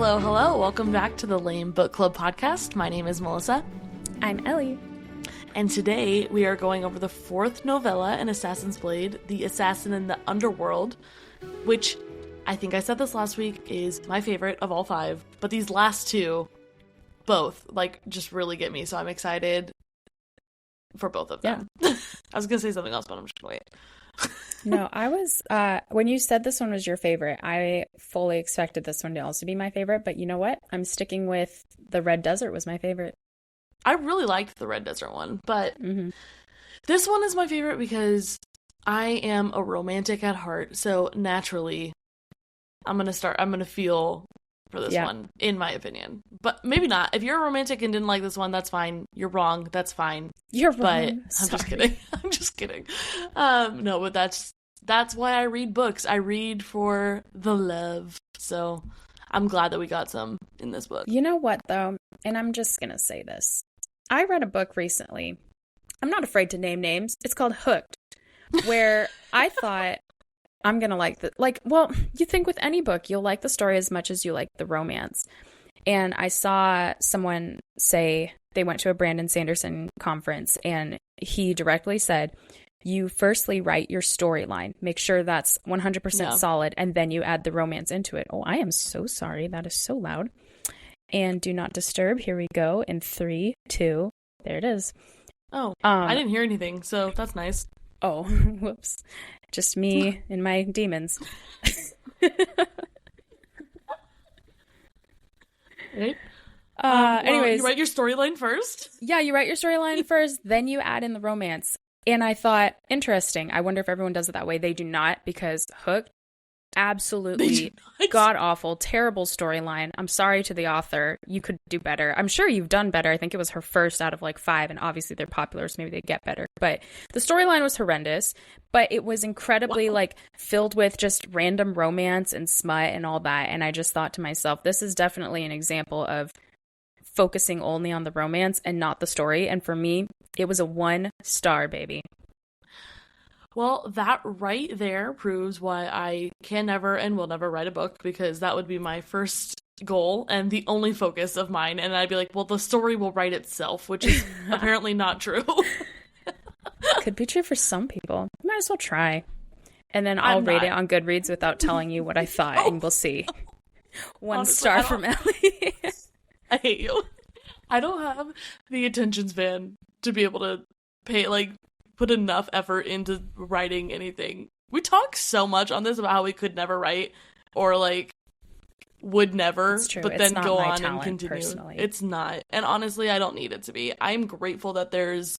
Hello, hello. Welcome back to the L.A.M.E Book Club podcast. My name is Melissa. I'm Ellie. And today we are going over the fourth novella in Assassin's Blade, The Assassin in the Underworld, which I think I said this last week is my favorite of all five. But these last two, both, just really get me. So I'm excited for both of them. Yeah. I was going to say something else, but I'm just going to wait. No, I was, when you said this one was your favorite, I fully expected this one to also be my favorite, but you know what? I'm sticking with the Red Desert was my favorite. I really liked the Red Desert one, but this one is my favorite because I am a romantic at heart, so naturally, I'm going to feel for this one, in my opinion. But maybe not. If you're a romantic and didn't like this one, that's fine. You're wrong. That's fine. You're wrong. But I'm just kidding. I'm just kidding. No, but that's why I read books. I read for the love. So I'm glad that we got some in this book. You know what, though? And I'm just going to say this. I read a book recently. I'm not afraid to name names. It's called Hooked, where I thought I'm going to like the, you think with any book, you'll like the story as much as you like the romance. And I saw someone say they went to a Brandon Sanderson conference and he directly said, you firstly write your storyline, make sure that's 100% solid, and then you add the romance into it. Oh, I am so sorry. That is so loud. And do not disturb. Here we go. In 3, 2, there it is. Oh, I didn't hear anything, so that's nice. Oh, whoops. Just me and my demons. Right? Anyways. You write your storyline first? Yeah, you write your storyline first, then you add in the romance. And I thought, interesting. I wonder if everyone does it that way. They do not, because Hooked, absolutely god-awful, terrible storyline. I'm sorry to the author. You could do better. I'm sure you've done better. I think it was her first out of 5, and obviously they're popular, so maybe they get better. But the storyline was horrendous, but it was incredibly filled with just random romance and smut and all that. And I just thought to myself, this is definitely an example of focusing only on the romance and not the story. And for me, it was a 1-star, baby. Well, that right there proves why I can never and will never write a book, because that would be my first goal and the only focus of mine. And I'd be like, well, the story will write itself, which is apparently not true. Could be true for some people. Might as well try. And then I'll rate it on Goodreads without telling you what I thought, and we'll see. 1 Honestly, star from Ellie. I hate you. I don't have the attention span to be able to put enough effort into writing anything. We talk so much on this about how we could never write or would never, but then go on and continue. Personally. It's not. And honestly, I don't need it to be. I'm grateful that there's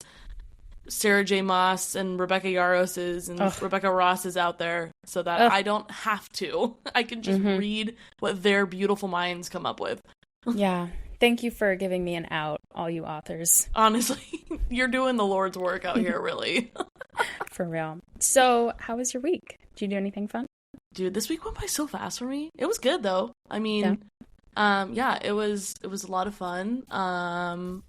Sarah J. Maas and Rebecca Yaros's and Rebecca Ross's out there, so that I don't have to. I can just read what their beautiful minds come up with. Yeah. Thank you for giving me an out, all you authors. Honestly, you're doing the Lord's work out here, really. For real. So, how was your week? Did you do anything fun? Dude, this week went by so fast for me. It was good, though. I mean, it was a lot of fun.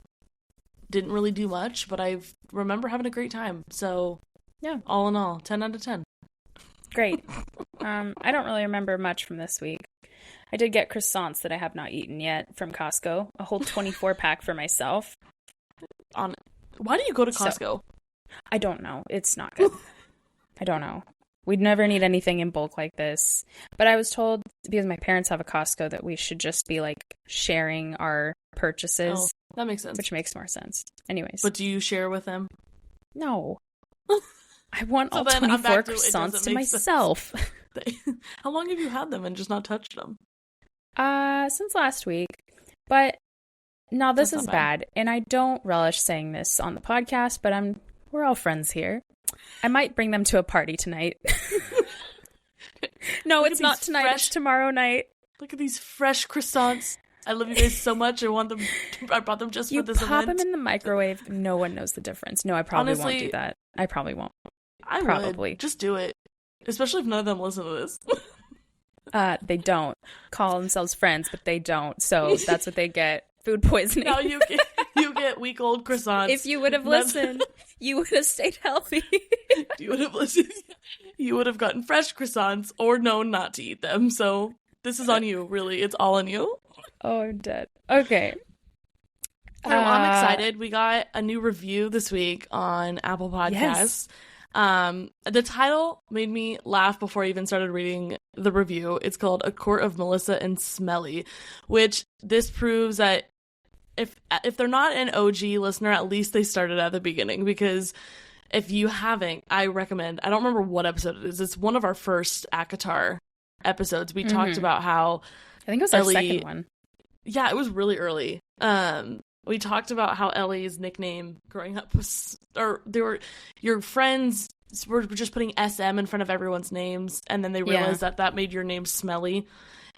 Didn't really do much, but I remember having a great time. So, yeah, all in all, 10 out of 10. Great. I don't really remember much from this week. I did get croissants that I have not eaten yet from Costco. A whole 24-pack for myself. Why do you go to Costco? So, I don't know. It's not good. I don't know. We'd never need anything in bulk like this. But I was told, because my parents have a Costco, that we should just be sharing our purchases. Oh, that makes sense. Which makes more sense. Anyways. But do you share with them? No. I want all 24 croissants to myself. How long have you had them and just not touched them? Since last week. But no, this is bad. And I don't relish saying this on the podcast, but we're all friends here. I might bring them to a party tonight. No, it's not tonight. It's tomorrow night. Look at these fresh croissants. I love you guys so much. I brought them just for this event. You pop them in the microwave. No one knows the difference. No, I probably won't do that. I probably won't. I probably would. Just do it. Especially if none of them listen to this. They don't call themselves friends, but they don't. So that's what they get. Food poisoning. Now you get week-old croissants. If you would have listened, you would have stayed healthy. You would have listened. You would have gotten fresh croissants or known not to eat them. So this is on you, really. It's all on you. Oh, I'm dead. Okay. Well, I'm excited. We got a new review this week on Apple Podcasts. Yes. The title made me laugh before I even started reading the review. It's called A Court of Melissa and Smelly, which this proves that if they're not an OG listener, at least they started at the beginning, because if you haven't, I recommend. I don't remember what episode it is. It's one of our first ACOTAR episodes. We talked about how I think it was our second one. Yeah, it was really early. We talked about how Ellie's nickname growing up was, or your friends were just putting SM in front of everyone's names, and then they realized that made your name Smelly,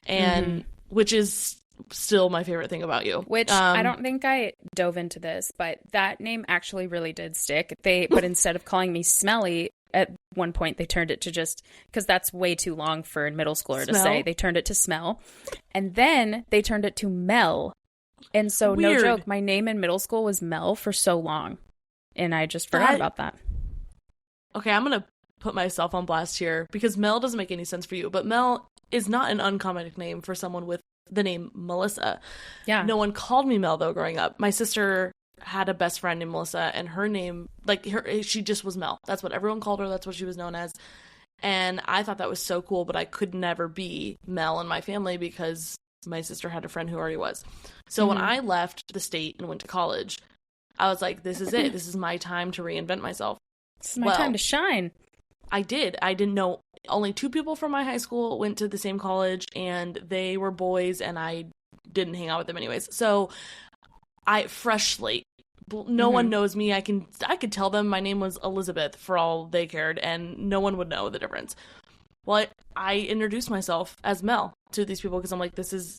and which is still my favorite thing about you. Which I don't think I dove into this, but that name actually really did stick. But instead of calling me Smelly, at one point they turned it to just, because that's way too long for a middle schooler to say, they turned it to Smell, and then they turned it to Mel. And so, Weird. No joke, my name in middle school was Mel for so long, and I just forgot about that. Okay, I'm gonna put myself on blast here, because Mel doesn't make any sense for you, but Mel is not an uncommon name for someone with the name Melissa. Yeah. No one called me Mel, though, growing up. My sister had a best friend named Melissa, and her name, she just was Mel. That's what everyone called her. That's what she was known as. And I thought that was so cool, but I could never be Mel in my family because my sister had a friend who already was. So when I left the state and went to college, I was like, this is it. This is my time to reinvent myself. This is my time to shine. I did. I didn't know. Only 2 people from my high school went to the same college, and they were boys, and I didn't hang out with them anyways. So fresh slate. No one knows me. I could tell them my name was Elizabeth for all they cared, and no one would know the difference. Well, I introduced myself as Mel to these people because I'm like, this is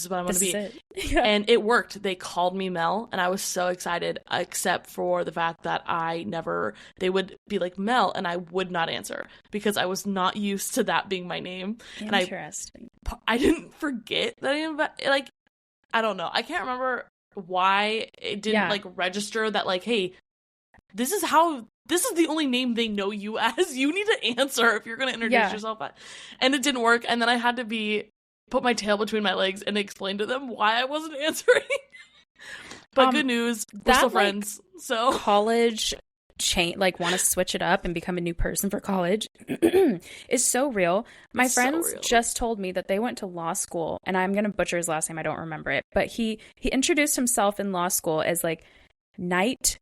what I'm going to be. Yeah. And it worked. They called me Mel, and I was so excited, except for the fact that they would be like, Mel, and I would not answer because I was not used to that being my name. Interesting. And I didn't forget that I don't know. I can't remember why it didn't register that hey, this is the only name they know you as. You need to answer if you're going to introduce yourself. And it didn't work. And then I had to put my tail between my legs and explain to them why I wasn't answering. But good news, we're still friends. So college want to switch it up and become a new person for college is so real. My friends just told me that they went to law school, and I'm going to butcher his last name. I don't remember it. But he introduced himself in law school as Knight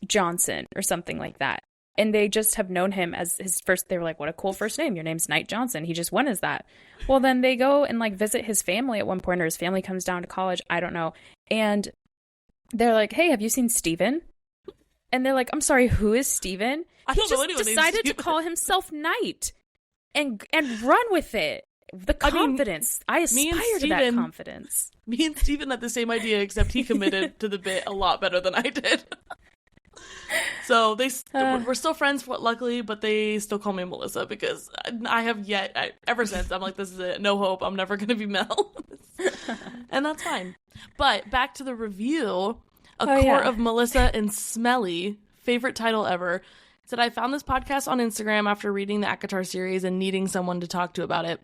Johnson or something like that. And they just have known him as his first. They were like, what a cool first name. Your name's Knight Johnson. He just went as that. Well, then they go and visit his family at one point, or his family comes down to college. I don't know. And they're like, hey, have you seen Steven? And they're like, I'm sorry, who is Steven? He just decided to call himself Knight and run with it. The confidence. I aspire to that confidence. Me and Steven had the same idea, except he committed to the bit a lot better than I did. So we're still friends, luckily, but they still call me Melissa because I have ever since, I'm like, this is it. No hope. I'm never going to be Mel. And that's fine. But back to the review. Court of Melissa and Smelly, favorite title ever. Said, I found this podcast on Instagram after reading the ACOTAR series and needing someone to talk to about it.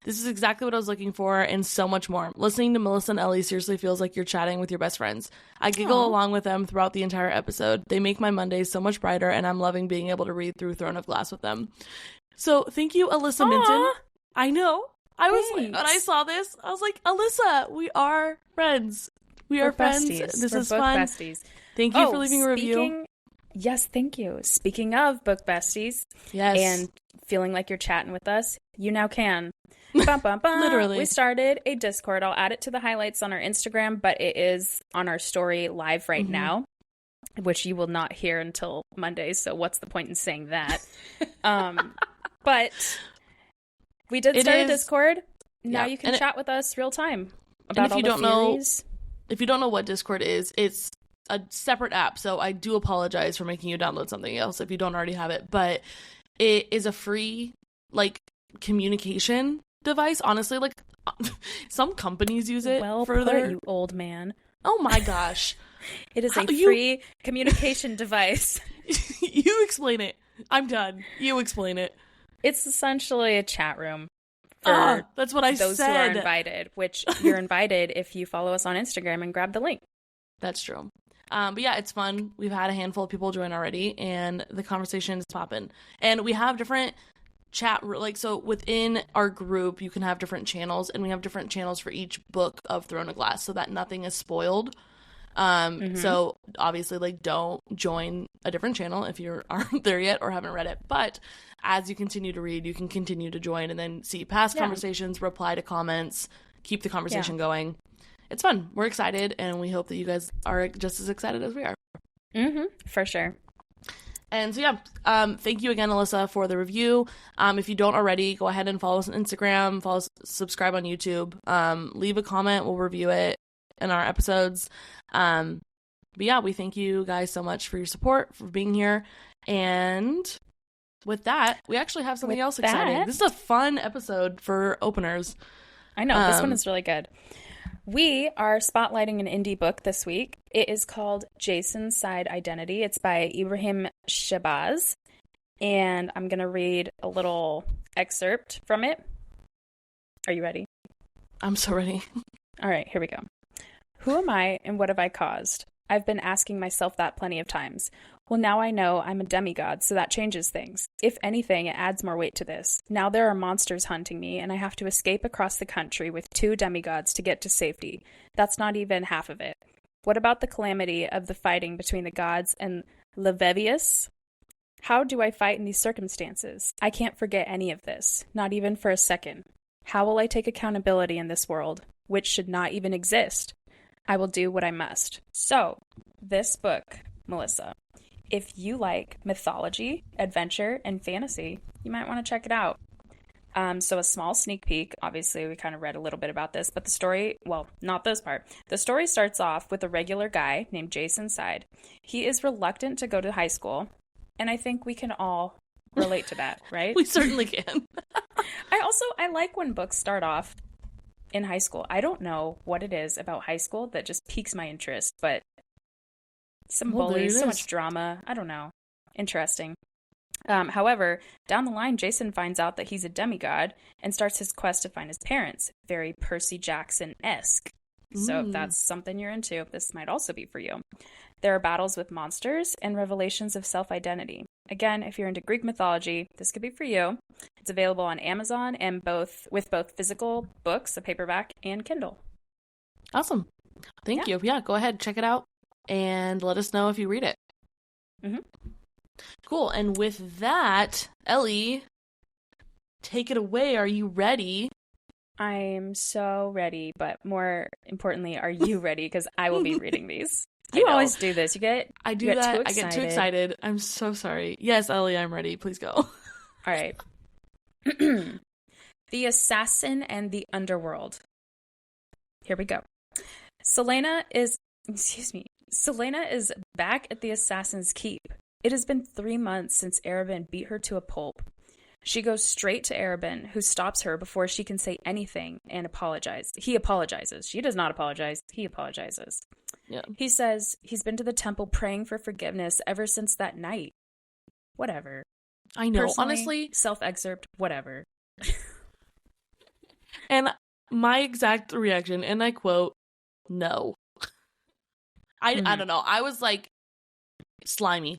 This is exactly what I was looking for and so much more. Listening to Melissa and Ellie seriously feels like you're chatting with your best friends. I giggle along with them throughout the entire episode. They make my Mondays so much brighter, and I'm loving being able to read through Throne of Glass with them. So thank you, Alyssa Minton. I know. When I saw this, I was like, Alyssa, we are friends. We're friends. Besties. This is both fun. Besties. Thank you for leaving a review. Yes, thank you. Speaking of book besties, and feeling like you're chatting with us, you now can. Bum, bum, bum. Literally. We started a Discord. I'll add it to the highlights on our Instagram, but it is on our story live right now, which you will not hear until Monday, so what's the point in saying that? But we did start a Discord. Now you can chat with us real time about all the theories. If you don't know what Discord is, it's a separate app, so I do apologize for making you download something else if you don't already have it, but it is a free communication device. Honestly, some companies use it for their... you old man. Oh my gosh. It is a free communication device. You explain it. I'm done. You explain it. It's essentially a chat room for that's what I those said. who are invited, which you're invited if you follow us on Instagram and grab the link. That's true. But yeah, it's fun. We've had a handful of people join already, and the conversation is popping. And we have different so within our group, you can have different channels, and we have different channels for each book of Throne of Glass, so that nothing is spoiled. So obviously, like, don't join a different channel if you aren't there yet or haven't read it. But as you continue to read, you can continue to join and then see past conversations, reply to comments, keep the conversation going. It's fun. We're excited, and we hope that you guys are just as excited as we are. For sure. And so, thank you again, Alyssa, for the review. If you don't already, go ahead and follow us on Instagram, subscribe on YouTube, leave a comment. We'll review it in our episodes. But yeah, we thank you guys so much for your support, for being here. And with that, we actually have something else exciting. This is a fun episode for openers. I know. This one is really good. We are spotlighting an indie book this week. It is called Jason's Side Identity. It's by Ibrahim Shabazz. And I'm going to read a little excerpt from it. Are you ready? I'm so ready. All right, here we go. Who am I and what have I caused? I've been asking myself that plenty of times. Well, now I know I'm a demigod, so that changes things. If anything, it adds more weight to this. Now there are monsters hunting me, and I have to escape across the country with 2 demigods to get to safety. That's not even half of it. What about the calamity of the fighting between the gods and Levivius? How do I fight in these circumstances? I can't forget any of this, not even for a second. How will I take accountability in this world, which should not even exist? I will do what I must. So, this book, Melissa, if you like mythology, adventure, and fantasy, you might want to check it out. So a small sneak peek, obviously we kind of read a little bit about this, but the story, well, not this part. The story starts off with a regular guy named Jason Side. He is reluctant to go to high school, and I think we can all relate to that, right? We certainly can. I like when books start off in high school. I don't know what it is about high school that just piques my interest, but some bullies, so much drama. I don't know. Interesting. However, down the line, Jason finds out that he's a demigod and starts his quest to find his parents. Very Percy Jackson-esque. So if that's something you're into, this might also be for you. There are battles with monsters and revelations of self-identity. Again, if you're into Greek mythology, this could be for you. It's available on Amazon and with both physical books, a paperback, and Kindle. Awesome. Thank you. Yeah, go ahead, check it out, and let us know if you read it. Cool. And with that, Ellie, take it away. Are you ready? I'm so ready, but more importantly, are you ready? Because I will be reading these. You always do this. I get too excited. I'm so sorry. Yes, Ellie, I'm ready. Please go. All right. The Assassin and the Underworld. Here we go. Celaena is back at the Assassin's Keep. It has been 3 months since Arobynn beat her to a pulp. She goes straight to Arobynn, who stops her before she can say anything and apologize. He apologizes. She does not apologize. He apologizes. Yeah. He says he's been to the temple praying for forgiveness ever since that night. Whatever. I know. Personally, honestly, self-excerpt, whatever. And my exact reaction, and I quote, no. I don't know. I was like, slimy.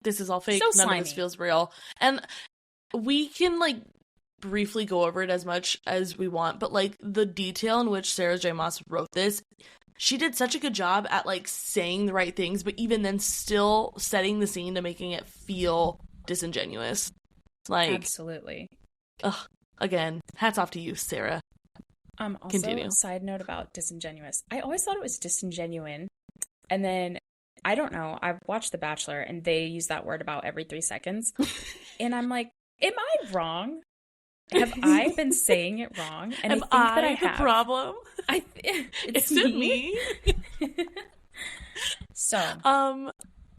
This is all fake. So None slimy. of this feels real. And we can like briefly go over it as much as we want, but like the detail in which Sarah J. Maas wrote this, she did such a good job at like saying the right things, but even then still setting the scene to making it feel disingenuous. Like, absolutely. Again, hats off to you, Sarah. Also, Continue. Side note about disingenuous. I always thought it was disingenuine, and then I don't know. I've watched The Bachelor, and they use that word about every 3 seconds, and I'm like, am I wrong? Have I been saying it wrong? And Am I think that I have. the problem? It's me. So,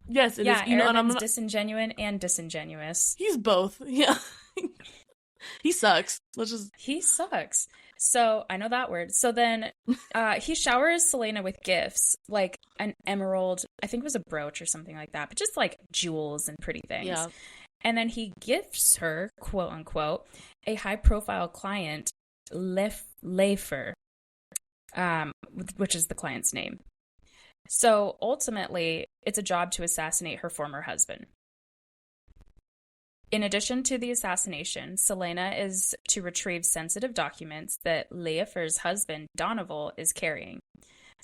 yes, it is. Arobyn's disingenuous and disingenuous. He's both. Yeah. He sucks. He sucks. So, I know that word. So then, he showers Celaena with gifts, like an emerald, I think it was a brooch or something like that, but just like jewels and pretty things. Yeah. And then he gifts her, quote unquote, a high profile client Leifer, which is the client's name. So ultimately, it's a job to assassinate her former husband. In addition to the assassination, Celaena is to retrieve sensitive documents that Leifer's husband, Donoval, is carrying.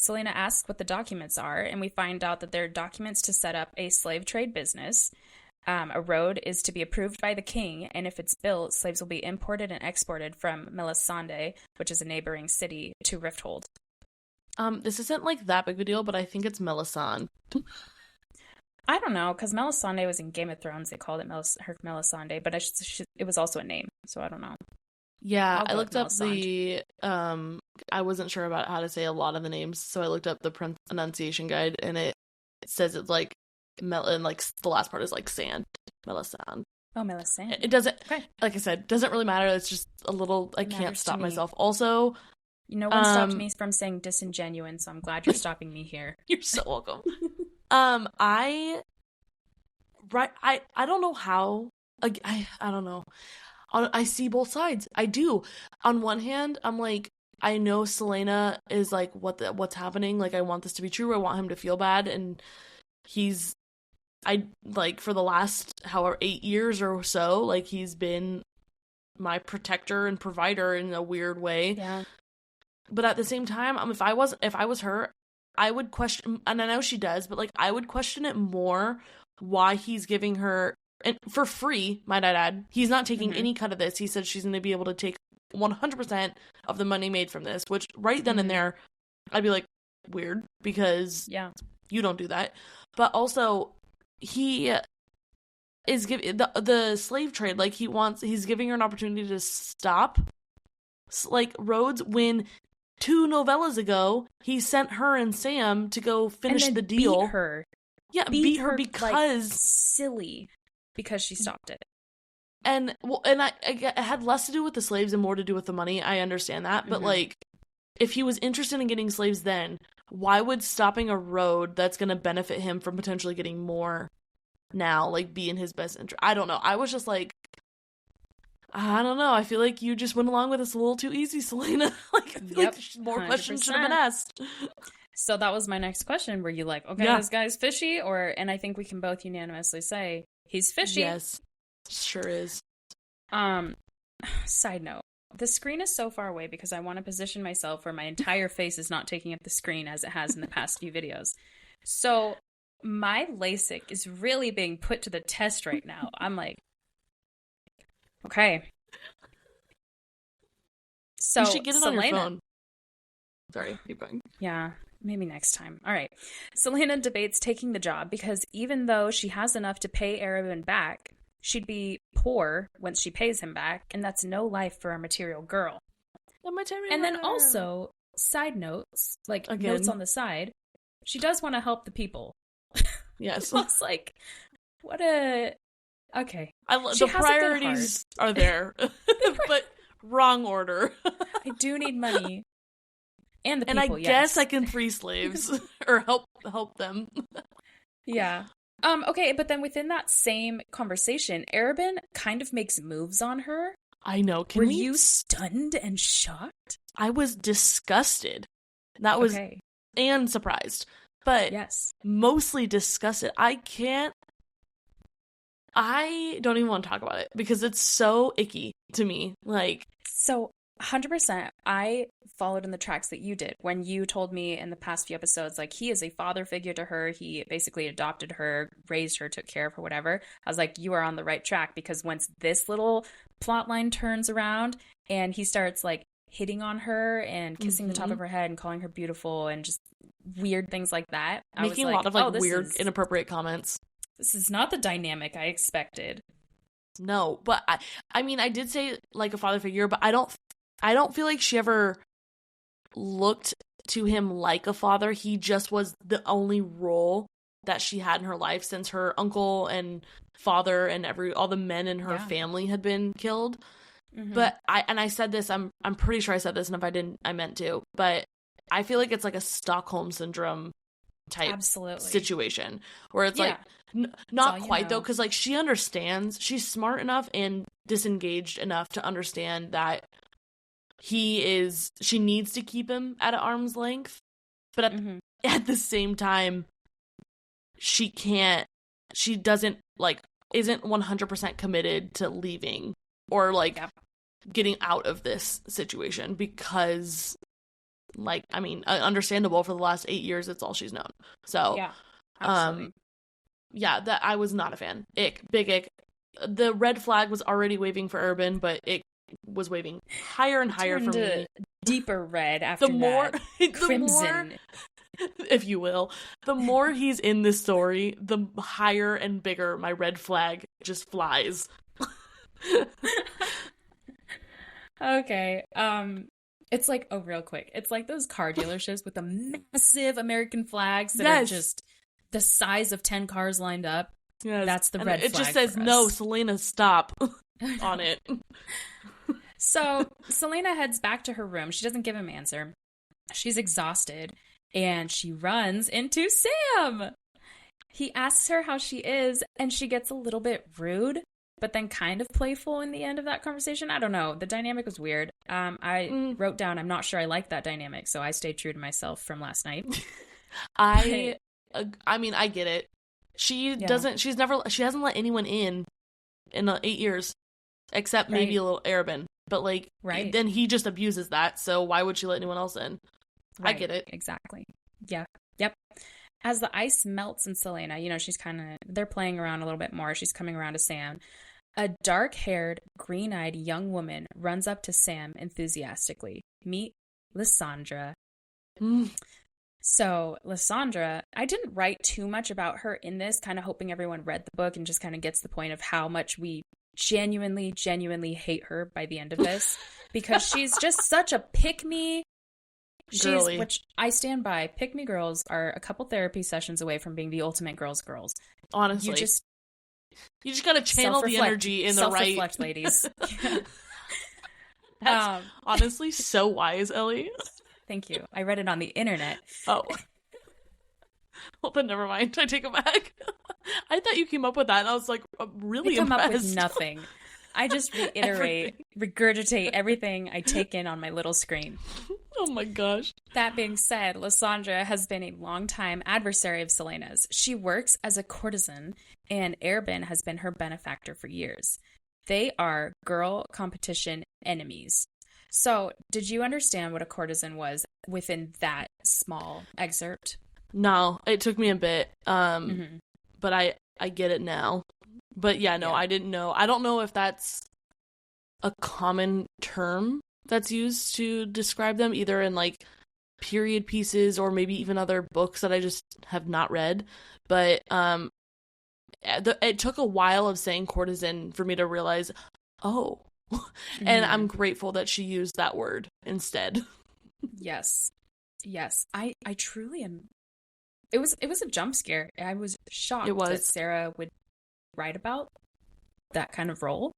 Celaena asks what the documents are, and we find out that they're documents to set up a slave trade business. A road is to be approved by the king, and if it's built, slaves will be imported and exported from Melisande, which is a neighboring city, to Rifthold. This isn't like that big of a deal, but I think it's Melisande. I don't know, because Melisande was in Game of Thrones. They called it her Melisande, but it was also a name, so I don't know. Yeah, I looked up the, I wasn't sure about how to say a lot of the names, so I looked up the pronunciation guide, and it says it's like, and like the last part is like sand, Melisande. Oh, Melisande. It doesn't, okay. Like I said, doesn't really matter. It's just a little, I can't stop myself. Also, no one stopped me from saying disingenuine, so I'm glad you're stopping me here. You're so welcome. I don't know how, like, I don't know. I see both sides. I do. On one hand, I'm like, I know Celaena is like, what's happening? Like, I want this to be true. I want him to feel bad. And for the last, 8 years or so, like, he's been my protector and provider in a weird way. Yeah. But at the same time, if I was her, I would question, and I know she does, but like, I would question it more why he's giving her, and for free, might I add. He's not taking any cut of this. He said she's going to be able to take 100% of the money made from this, which right then and there, I'd be like, weird, because you don't do that. But also, he is giving the slave trade, like, he's giving her an opportunity to stop, like, Rhodes, when 2 novellas ago, he sent her and Sam to go finish the deal. Beat her. Yeah, beat her because, like, silly. Because she stopped it. And it had less to do with the slaves and more to do with the money. I understand that. But, like, if he was interested in getting slaves then, why would stopping a road that's going to benefit him from potentially getting more now, like, be in his best interest? I don't know. I was just like, I don't know. I feel like you just went along with this a little too easy, Celaena. Like, I feel like more 100%. Questions should have been asked. So that was my next question. Were you like, okay, this guy's fishy? And I think we can both unanimously say, he's fishy. Yes, sure is. Side note, the screen is so far away because I want to position myself where my entire face is not taking up the screen as it has in the past few videos. So my LASIK is really being put to the test right now. I'm like, okay. So you should get it on your Celaena, phone. Sorry, keep going. Yeah. Maybe next time. All right. Celaena debates taking the job because even though she has enough to pay Arabin back, she'd be poor once she pays him back, and that's no life for a material girl. And then also, side notes, like notes on the side, she does want to help the people. Yes. So it's like, what a... Okay. The priorities are there, but wrong order. I do need money. And I guess I can free slaves or help them. Yeah. Okay, but then within that same conversation, Arabin kind of makes moves on her. I know. Were you stunned and shocked? I was disgusted. That was and surprised. But mostly disgusted. I don't even want to talk about it because it's so icky to me. Like, so 100%. I followed in the tracks that you did when you told me in the past few episodes, like, he is a father figure to her. He basically adopted her, raised her, took care of her, whatever. I was like, you are on the right track, because once this little plot line turns around and he starts like hitting on her and kissing the top of her head and calling her beautiful and just weird things like that, making a lot of like weird, inappropriate comments. This is not the dynamic I expected. No, but I mean, I did say like a father figure, but I don't feel like she ever looked to him like a father. He just was the only role that she had in her life since her uncle and father and all the men in her family had been killed. But I said this, I'm pretty sure I said this, and if I didn't, I meant to. But I feel like it's like a Stockholm syndrome type situation where it's like not quite though, because like she understands, she's smart enough and disengaged enough to understand that she needs to keep him at arm's length, but at the same time, she doesn't, like, isn't 100% committed to leaving or, like, getting out of this situation because, like, I mean, understandable, for the last 8 years, it's all she's known. So, yeah, absolutely. That I was not a fan. Big ick. The red flag was already waving for Urban, but it was waving higher and higher for me. Deeper red after crimson, if you will. The more he's in this story, the higher and bigger my red flag just flies. Okay. It's like, real quick. It's like those car dealerships with the massive American flags that are just the size of 10 cars lined up. Yes. That's the red flag. It just says, no, Celaena, stop on it. So Celaena heads back to her room. She doesn't give him an answer. She's exhausted, and she runs into Sam. He asks her how she is, and she gets a little bit rude, but then kind of playful in the end of that conversation. I don't know. The dynamic was weird. I wrote down, I'm not sure I like that dynamic, so I stayed true to myself from last night. I mean, I get it. She hasn't let anyone in 8 years, except maybe a little Arabin. But, like, then he just abuses that, so why would she let anyone else in? Right. I get it. Exactly. Yeah. Yep. As the ice melts in Celaena, she's they're playing around a little bit more. She's coming around to Sam. A dark-haired, green-eyed young woman runs up to Sam enthusiastically. Meet Lysandra. So, Lysandra, I didn't write too much about her in this, kind of hoping everyone read the book and just kind of gets the point of how much we genuinely hate her by the end of this, because she's just such a pick-me. Which I stand by. Pick-me girls are a couple therapy sessions away from being the ultimate girls. Honestly. You just gotta channel the energy in the right... Self-reflect, ladies. That's honestly so wise, Ellie. Thank you. I read it on the internet. Oh. Well, then never mind. I take it back. I thought you came up with that, and I was like, really impressed. I come up with nothing. I just regurgitate everything I take in on my little screen. Oh my gosh. That being said, Lysandra has been a longtime adversary of Celaena's. She works as a courtesan, and Arabin has been her benefactor for years. They are girl competition enemies. So, did you understand what a courtesan was within that small excerpt? No, it took me a bit, but I get it now. But yeah, no, I didn't know. I don't know if that's a common term that's used to describe them, either in, like, period pieces or maybe even other books that I just have not read. But it took a while of saying courtesan for me to realize, and I'm grateful that she used that word instead. Yes. I truly am. It was a jump scare. I was shocked that Sarah would write about that kind of role.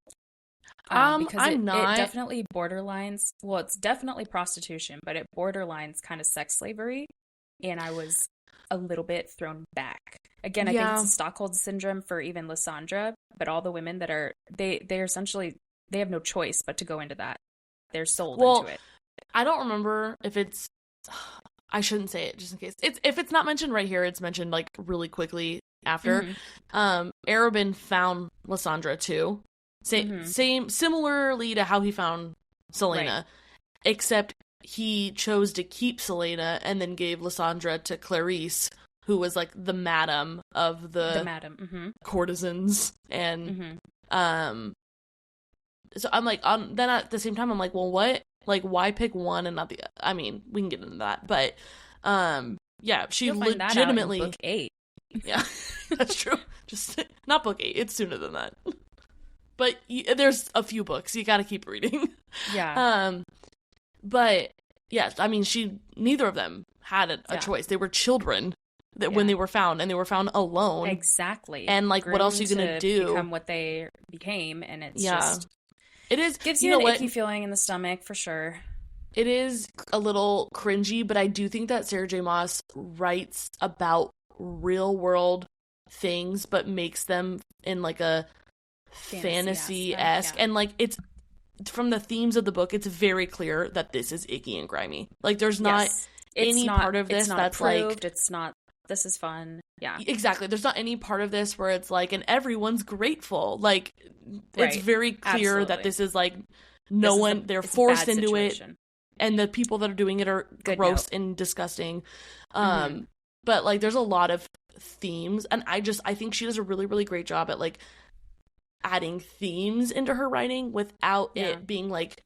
Because it definitely borderlines. Well, it's definitely prostitution, but it borderlines kind of sex slavery, and I was a little bit thrown back. Again, I think it's a Stockholm syndrome for even Lysandra, but all the women that are they're essentially, they have no choice but to go into that. They're sold into it. I don't remember if it's. I shouldn't say it just in case. If it's not mentioned right here, it's mentioned, like, really quickly after. Arabin found Lysandra too. Similarly to how he found Celaena, except he chose to keep Celaena and then gave Lysandra to Clarice, who was, like, the madam of the courtesans. And so I'm like, then at the same time, I'm like, well, what? Like, why pick one and not the other? I mean, we can get into that, but yeah, she legitimately book 8. Yeah, that's true. Just not book 8. It's sooner than that. But there's a few books you got to keep reading. Yeah. But yes, I mean, neither of them had a choice. They were children when they were found, and they were found alone. Exactly. And, like, what else are you gonna do? Become what they became, and it's just. It is gives you an icky feeling in the stomach for sure. It is a little cringy, but I do think that Sarah J. Maas writes about real world things, but makes them in, like, a fantasy-esque, and, like, from the themes of the book, it's very clear that this is icky and grimy. Like, there's not any part of this that's approved. Like, it's not, this is fun. Yeah, exactly. There's not any part of this where it's like, and everyone's grateful. Like, it's very clear that this is like, they're forced into it, and the people that are doing it are gross and disgusting. But like, there's a lot of themes, and I think she does a really, really great job at like adding themes into her writing without it being like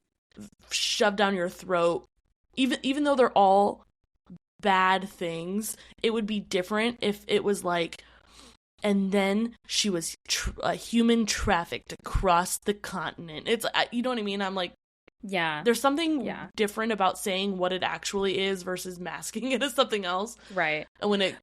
shoved down your throat. Even though they're all bad things, it would be different if it was like, and then she was human trafficked across the continent. It's, you know what I mean? I'm like, there's something different about saying what it actually is versus masking it as something else. Right. And when it,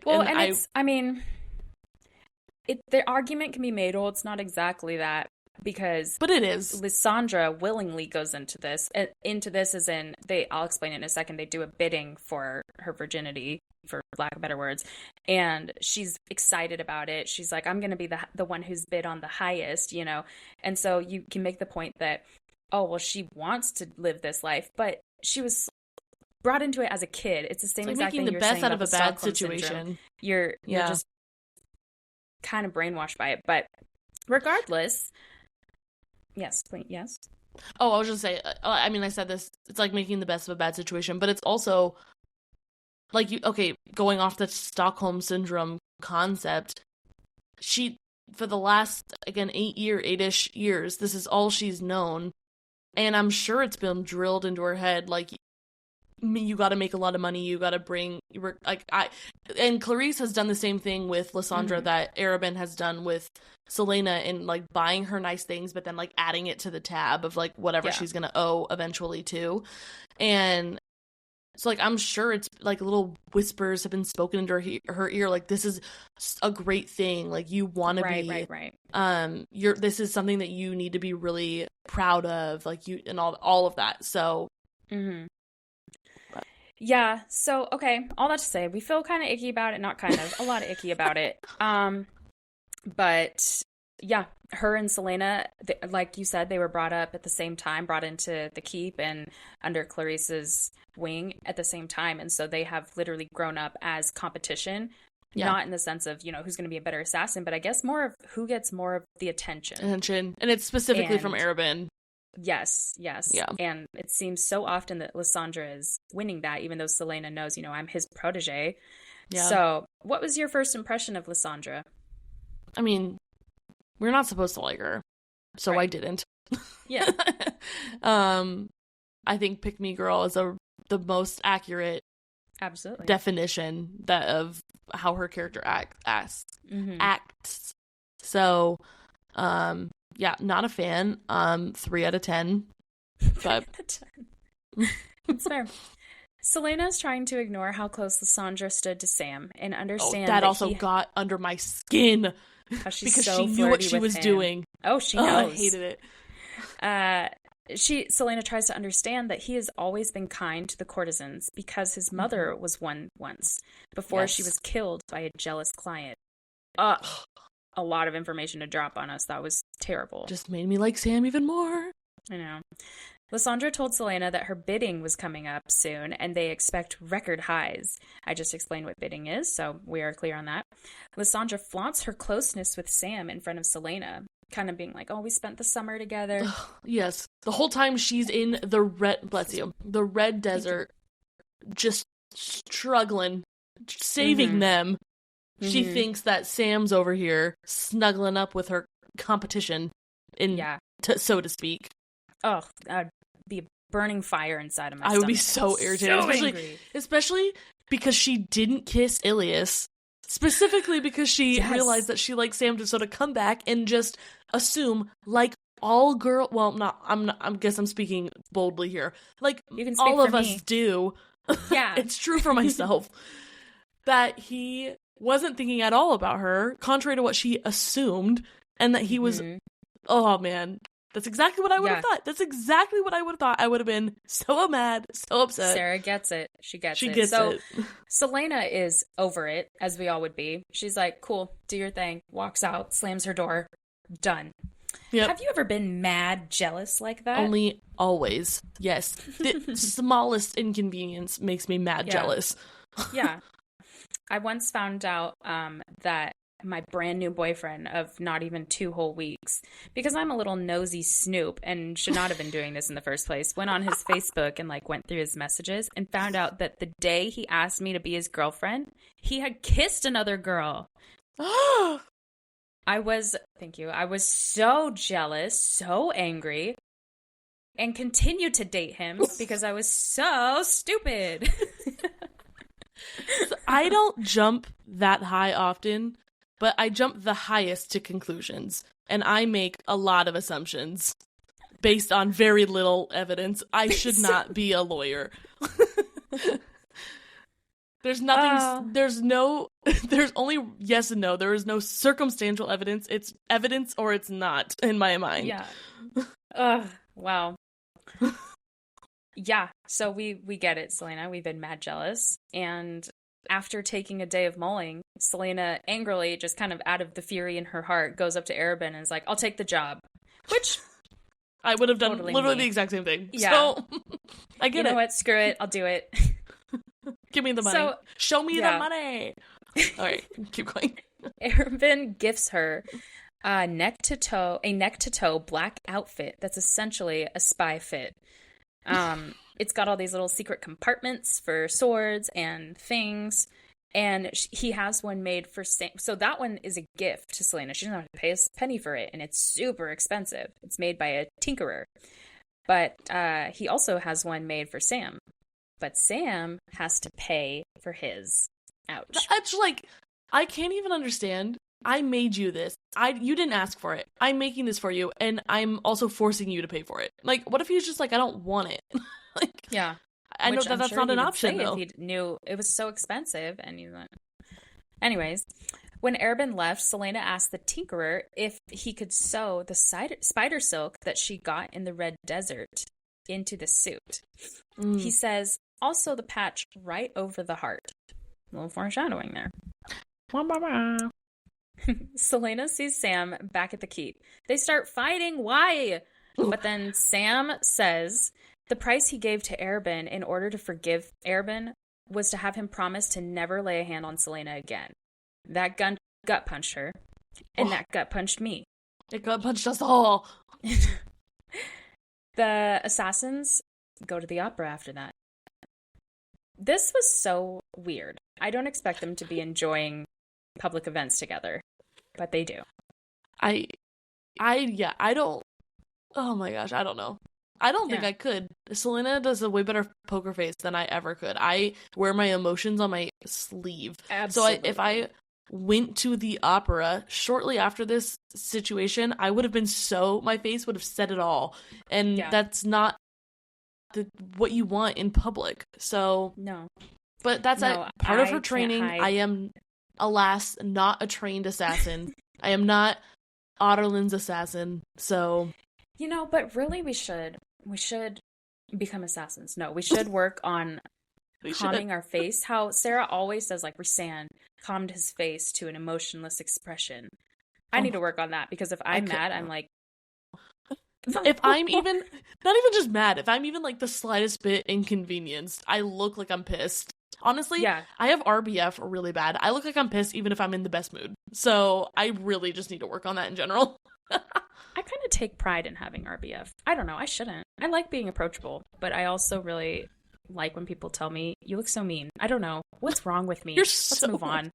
the argument can be made, well, it's not exactly that, because but it is. Lysandra willingly goes into this as in, I'll explain it in a second, they do a bidding for her virginity, for lack of better words, and she's excited about it. She's like, I'm going to be the one who's bid on the highest, you know? And so you can make the point that, oh, well, she wants to live this life, but she was brought into it as a kid. It's the same exact thing you're saying about the Stockholm Syndrome. You're just kind of brainwashed by it. But regardless, yes. Oh, I was just saying, I mean, I said this, it's like making the best of a bad situation, but it's also like, going off the Stockholm Syndrome concept, she, for the last, again, 8-ish years, this is all she's known. And I'm sure it's been drilled into her head, like, you got to make a lot of money, you got to bring, and Clarice has done the same thing with Lysandra that L.A.M.E has done with Celaena, in, like, buying her nice things, but then, like, adding it to the tab of, like, whatever she's going to owe eventually, too. And so, like, I'm sure it's, like, little whispers have been spoken into her ear, like, this is a great thing, like, you want to be, this is something that you need to be really proud of, like, you, and all of that, so. Yeah, so, okay, all that to say, we feel kind of icky about it, not kind of, a lot of icky about it, but, yeah, her and Celaena, like you said, they were brought up at the same time, brought into the keep and under Clarice's wing at the same time, and so they have literally grown up as competition, not in the sense of, who's going to be a better assassin, but I guess more of who gets more of the attention. And it's specifically from L.A.M.E. Yes. Yeah. And it seems so often that Lysandra is winning that, even though Celaena knows, I'm his protege. Yeah. So, what was your first impression of Lysandra? I mean, we're not supposed to like her, so I didn't. Yeah. I think Pick Me Girl is the most accurate definition of how her character acts. So, yeah, not a fan. 3 out of 10. But it's fair. Celaena is trying to ignore how close Lysandra stood to Sam and understand that also got under my skin because she knew what she was doing. Oh, she knows. I hated it. Celaena tries to understand that he has always been kind to the courtesans because his mother was one once before she was killed by a jealous client. A lot of information to drop on us. That was terrible. Just made me like Sam even more. I know. Lysandra told Celaena that her bidding was coming up soon, and they expect record highs. I just explained what bidding is, so we are clear on that. Lysandra flaunts her closeness with Sam in front of Celaena, kind of being like, oh, we spent the summer together. Yes. The whole time she's in the red desert, just struggling, saving them. She thinks that Sam's over here snuggling up with her competition, so to speak. Oh, that'd be a burning fire inside of my stomach. I would be so irritated, especially because she didn't kiss Ilias, specifically because she realized that she liked Sam, to sort of come back and just assume, like all girl. Well, not. I guess I'm speaking boldly here. Like all of us do. Yeah, it's true for myself. That he wasn't thinking at all about her, contrary to what she assumed, and that he was, oh man, that's exactly what I would have thought. That's exactly what I would have thought. I would have been so mad, so upset. Sarah gets it. She gets it. So, Celaena is over it, as we all would be. She's like, cool, do your thing, walks out, slams her door, done. Yep. Have you ever been mad jealous like that? Only always. Yes. The smallest inconvenience makes me mad jealous. Yeah. I once found out that my brand new boyfriend of not even 2 whole weeks, because I'm a little nosy snoop and should not have been doing this in the first place, went on his Facebook and like went through his messages and found out that the day he asked me to be his girlfriend, he had kissed another girl. Thank you. I was so jealous, so angry, and continued to date him because I was so stupid. So I don't jump that high often, but I jump the highest to conclusions, and I make a lot of assumptions based on very little evidence. I should not be a lawyer. There's nothing, there's only yes and no. There is no circumstantial evidence. It's evidence or it's not, in my mind. Yeah. Wow. Yeah, so we get it, Celaena. We've been mad jealous. And after taking a day of mulling, Celaena angrily, just kind of out of the fury in her heart, goes up to Arabin and is like, I'll take the job. Which I would have done literally the exact same thing. Yeah. So, I get it. You know what? Screw it. I'll do it. Give me the money. So, show me the money. All right, keep going. Arabin gifts her a neck to toe black outfit that's essentially a spy fit. It's got all these little secret compartments for swords and things, and he has one made for Sam. So that one is a gift to Celaena. She doesn't have to pay a penny for it, and it's super expensive. It's made by a tinkerer. But he also has one made for Sam. But Sam has to pay for his. Ouch. That's like, I can't even understand. I made you this. You didn't ask for it. I'm making this for you, and I'm also forcing you to pay for it. Like, what if he was just like, I don't want it? Like, yeah. I know that's not an option, though. If he knew it was so expensive, and he's like... Anyways, when Arabin left, Celaena asked the tinkerer if he could sew the spider silk that she got in the Red Desert into the suit. He says, also the patch right over the heart. A little foreshadowing there. Celaena sees Sam back at the keep. They start fighting. Why? But then Sam says the price he gave to Arabin in order to forgive Arabin was to have him promise to never lay a hand on Celaena again. That gut punched her, and that gut punched me. It gut punched us all. The assassins go to the opera after that. This was so weird. I don't expect them to be enjoying public events together, but they do. I don't. Oh my gosh, I don't know. I don't think I could. Celaena does a way better poker face than I ever could. I wear my emotions on my sleeve. Absolutely. So if I went to the opera shortly after this situation, I would have been my face would have said it all. And that's not what you want in public. So no. But that's part of her training. I am, alas, not a trained assassin. I am not Otterlin's assassin. So, but really we should become assassins. No, we should work on calming our face. How Sarah always says, like, Rhysand calmed his face to an emotionless expression. I need to work on that, because if I'm mad, I'm like, if I'm even not even just mad, if I'm even like the slightest bit inconvenienced, I look like I'm pissed. Honestly, I have RBF really bad. I look like I'm pissed even if I'm in the best mood. So I really just need to work on that in general. I kind of take pride in having RBF. I don't know. I shouldn't. I like being approachable, but I also really like when people tell me, you look so mean. I don't know. What's wrong with me? Let's move on.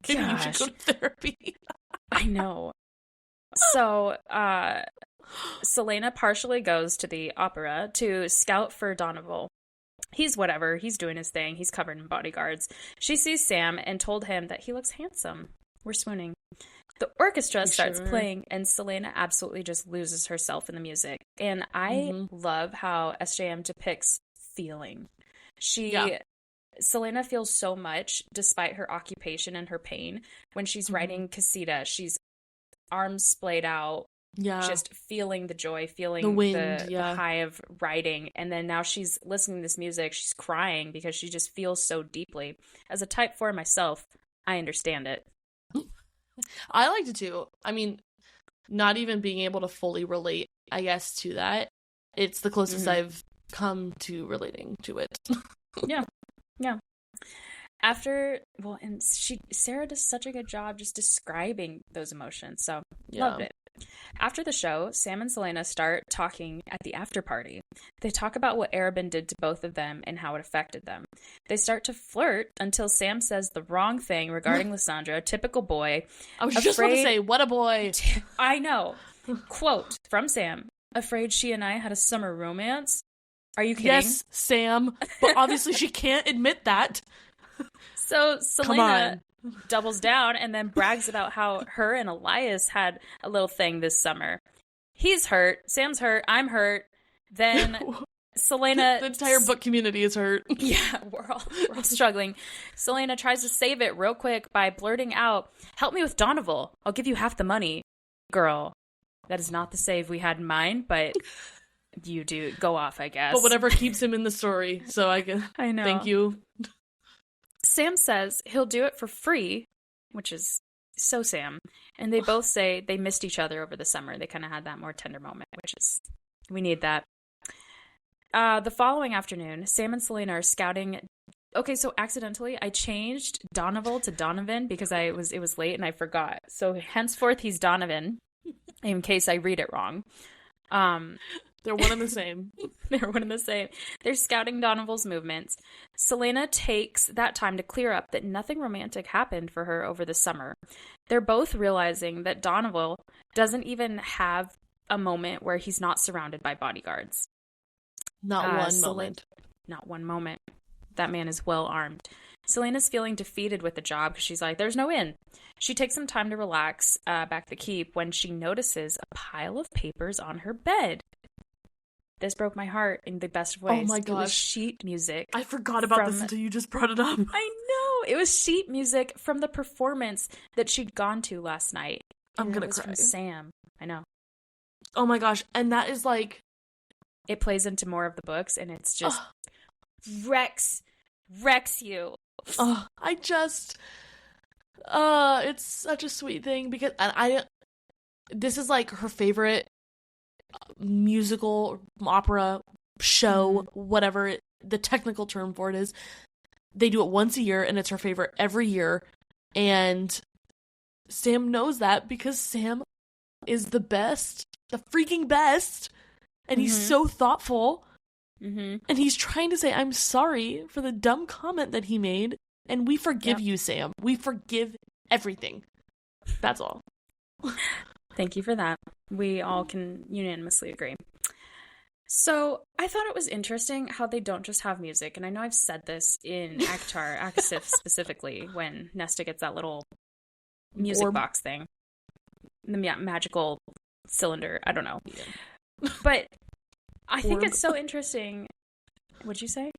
Maybe you should go to therapy. I know. So, Celaena partially goes to the opera to scout for Donovan. He's whatever. He's doing his thing. He's covered in bodyguards. She sees Sam and told him that he looks handsome. We're swooning. The orchestra starts playing, and Celaena absolutely just loses herself in the music. And I love how SJM depicts feeling. Celaena feels so much despite her occupation and her pain. When she's writing Casita, she's arms splayed out, just feeling the joy, feeling the wind, the high of writing. And then now she's listening to this music, she's crying because she just feels so deeply. As a type 4 myself, I understand it. I liked it too. I mean, not even being able to fully relate, I guess, to that. It's the closest I've come to relating to it. Yeah. And Sarah does such a good job just describing those emotions. So loved it. After the show, Sam and Celaena start talking at the after party. They talk about what Arobin did to both of them and how it affected them. They start to flirt until Sam says the wrong thing regarding Lysandra, a typical boy. I was just about to say, what a boy. I know. Quote from Sam, afraid she and I had a summer romance? Are you kidding? Yes, Sam. But obviously she can't admit that. So Celaena doubles down and then brags about how her and Elias had a little thing this summer. He's hurt. Sam's hurt. I'm hurt. Then Celaena... The entire book community is hurt. Yeah, we're all struggling. Celaena tries to save it real quick by blurting out, help me with Donovan. I'll give you half the money. Girl, that is not the save we had in mind, but you do go off, I guess. But whatever keeps him in the story, so I know. Thank you. Sam says he'll do it for free, which is so Sam. And they both say they missed each other over the summer. They kind of had that more tender moment, which is, we need that. The following afternoon, Sam and Celaena are scouting. Okay, so accidentally, I changed Donovan to Donovan because it was late and I forgot. So henceforth, he's Donovan, in case I read it wrong. They're one and the same. They're one and the same. They're scouting Donovan's movements. Celaena takes that time to clear up that nothing romantic happened for her over the summer. They're both realizing that Donovan doesn't even have a moment where he's not surrounded by bodyguards. Not one moment. Not one moment. That man is well armed. Celaena's feeling defeated with the job because she's like, there's no in. She takes some time to relax back the keep when she notices a pile of papers on her bed. This broke my heart in the best of ways. Oh my gosh. It was sheet music. I forgot about this until you just brought it up. I know. It was sheet music from the performance that she'd gone to last night. I'm going to cry. From Sam. I know. Oh my gosh. And that is like... It plays into more of the books and it's just... wrecks you. Oh, it's such a sweet thing because this is like her favorite musical, opera, show, whatever the technical term for it is. They do it once a year and it's her favorite every year. And Sam knows that because Sam is the best, the freaking best. And he's so thoughtful. And he's trying to say, I'm sorry for the dumb comment that he made. And we forgive you, Sam. We forgive everything. That's all. Thank you for that. We all can unanimously agree. So I thought it was interesting how they don't just have music. And I know I've said this in Akasif specifically, when Nesta gets that little music box thing. The magical cylinder. I don't know. Yeah. But I think it's so interesting. What'd you say?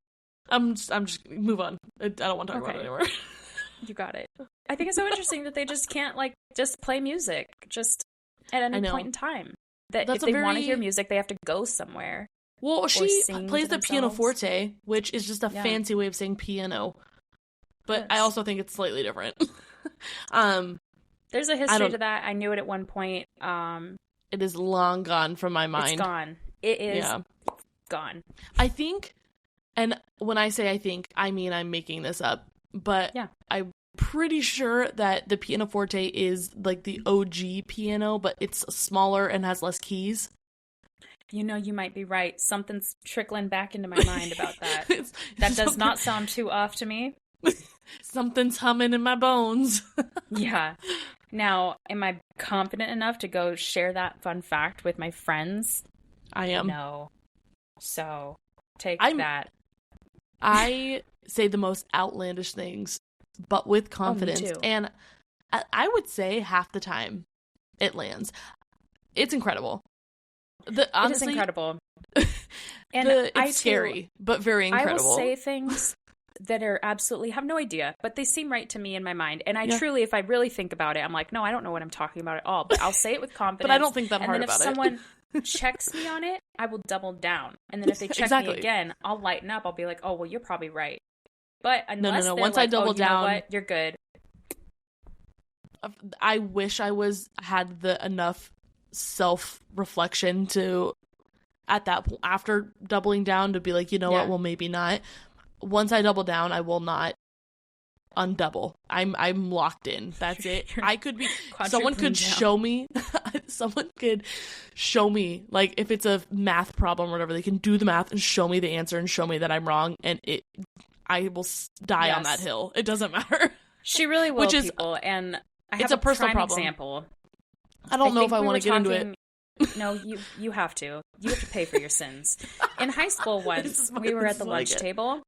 I'm just move on. I don't want to talk about it anymore. You got it. I think it's so interesting that they just can't just play music just at any point in time. That if they want to hear music, they have to go somewhere. Well, she plays the pianoforte, which is just a fancy way of saying piano. But I also think it's slightly different. There's a history to that. I knew it at one point. It is long gone from my mind. It's gone. It is gone. I think, and when I say I think, I mean I'm making this up, but I'm pretty sure that the pianoforte is like the OG piano, but it's smaller and has less keys. You know, you might be right. Something's trickling back into my mind about that. That does not sound too off to me. Something's humming in my bones. Yeah. Now, am I confident enough to go share that fun fact with my friends? I am. No. So, take that. I say the most outlandish things, but with confidence. Me too. And I would say half the time it lands. It's incredible. Honestly, it is incredible. And it's scary, but very incredible. I will say things that are absolutely have no idea, but they seem right to me in my mind. And I truly, if I really think about it, I'm like, no, I don't know what I'm talking about at all. But I'll say it with confidence. But I don't think that hard about it. And then if someone checks me on it, I will double down. And then if they check me again, I'll lighten up. I'll be like, oh, well, you're probably right. But unless no. Once I double down, you know what? You're good. I wish I had the enough self-reflection to, at that point, after doubling down, to be like, you know what, well, maybe not. Once I double down, I will not undouble. I'm locked in. That's it. I could be, someone could show me, like, if it's a math problem or whatever, they can do the math and show me the answer and show me that I'm wrong, and I will die on that hill. It doesn't matter. She really will, which is, people, and I have a personal problem. Example. I don't know if I want to get into it. No, you have to. You have to pay for your sins. In high school once, we were at the lunch table,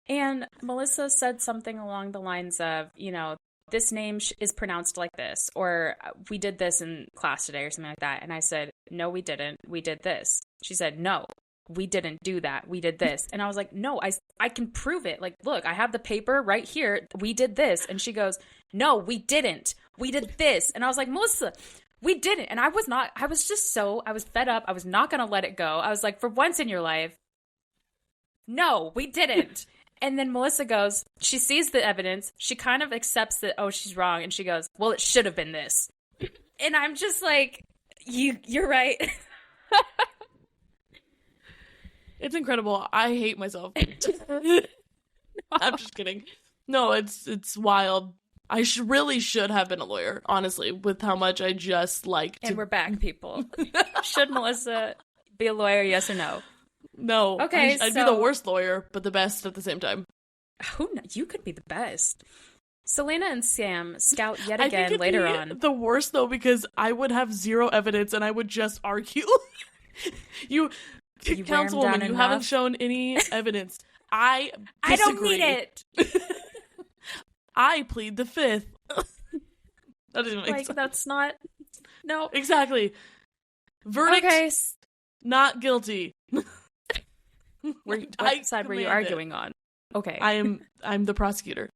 and Melissa said something along the lines of, you know, this name is pronounced like this, or we did this in class today, or something like that. And I said, no, we didn't. We did this. She said, no, we didn't do that. We did this. And I was like, no, I can prove it. Like, look, I have the paper right here. We did this. And she goes, no, we didn't. We did this. And I was like, Melissa, we didn't. And I was fed up. I was not going to let it go. I was like, for once in your life, no, we didn't. And then Melissa goes, she sees the evidence. She kind of accepts that, oh, she's wrong. And she goes, well, it should have been this. And I'm just like, you're right. It's incredible. I hate myself. I'm just kidding. No, it's wild. I really should have been a lawyer, honestly, with how much I just like to... And we're back, people. Should Melissa be a lawyer, yes or no? No. Okay, I'd be the worst lawyer, but the best at the same time. You could be the best. Celaena and Sam scout yet again later on. The worst, though, because I would have zero evidence and I would just argue. You Councilwoman, you haven't shown any evidence. I disagree. I don't need it. I plead the fifth. That doesn't make sense. That's not... No. Exactly. Verdict, okay. Not guilty. What side were you arguing on? Okay. I'm the prosecutor.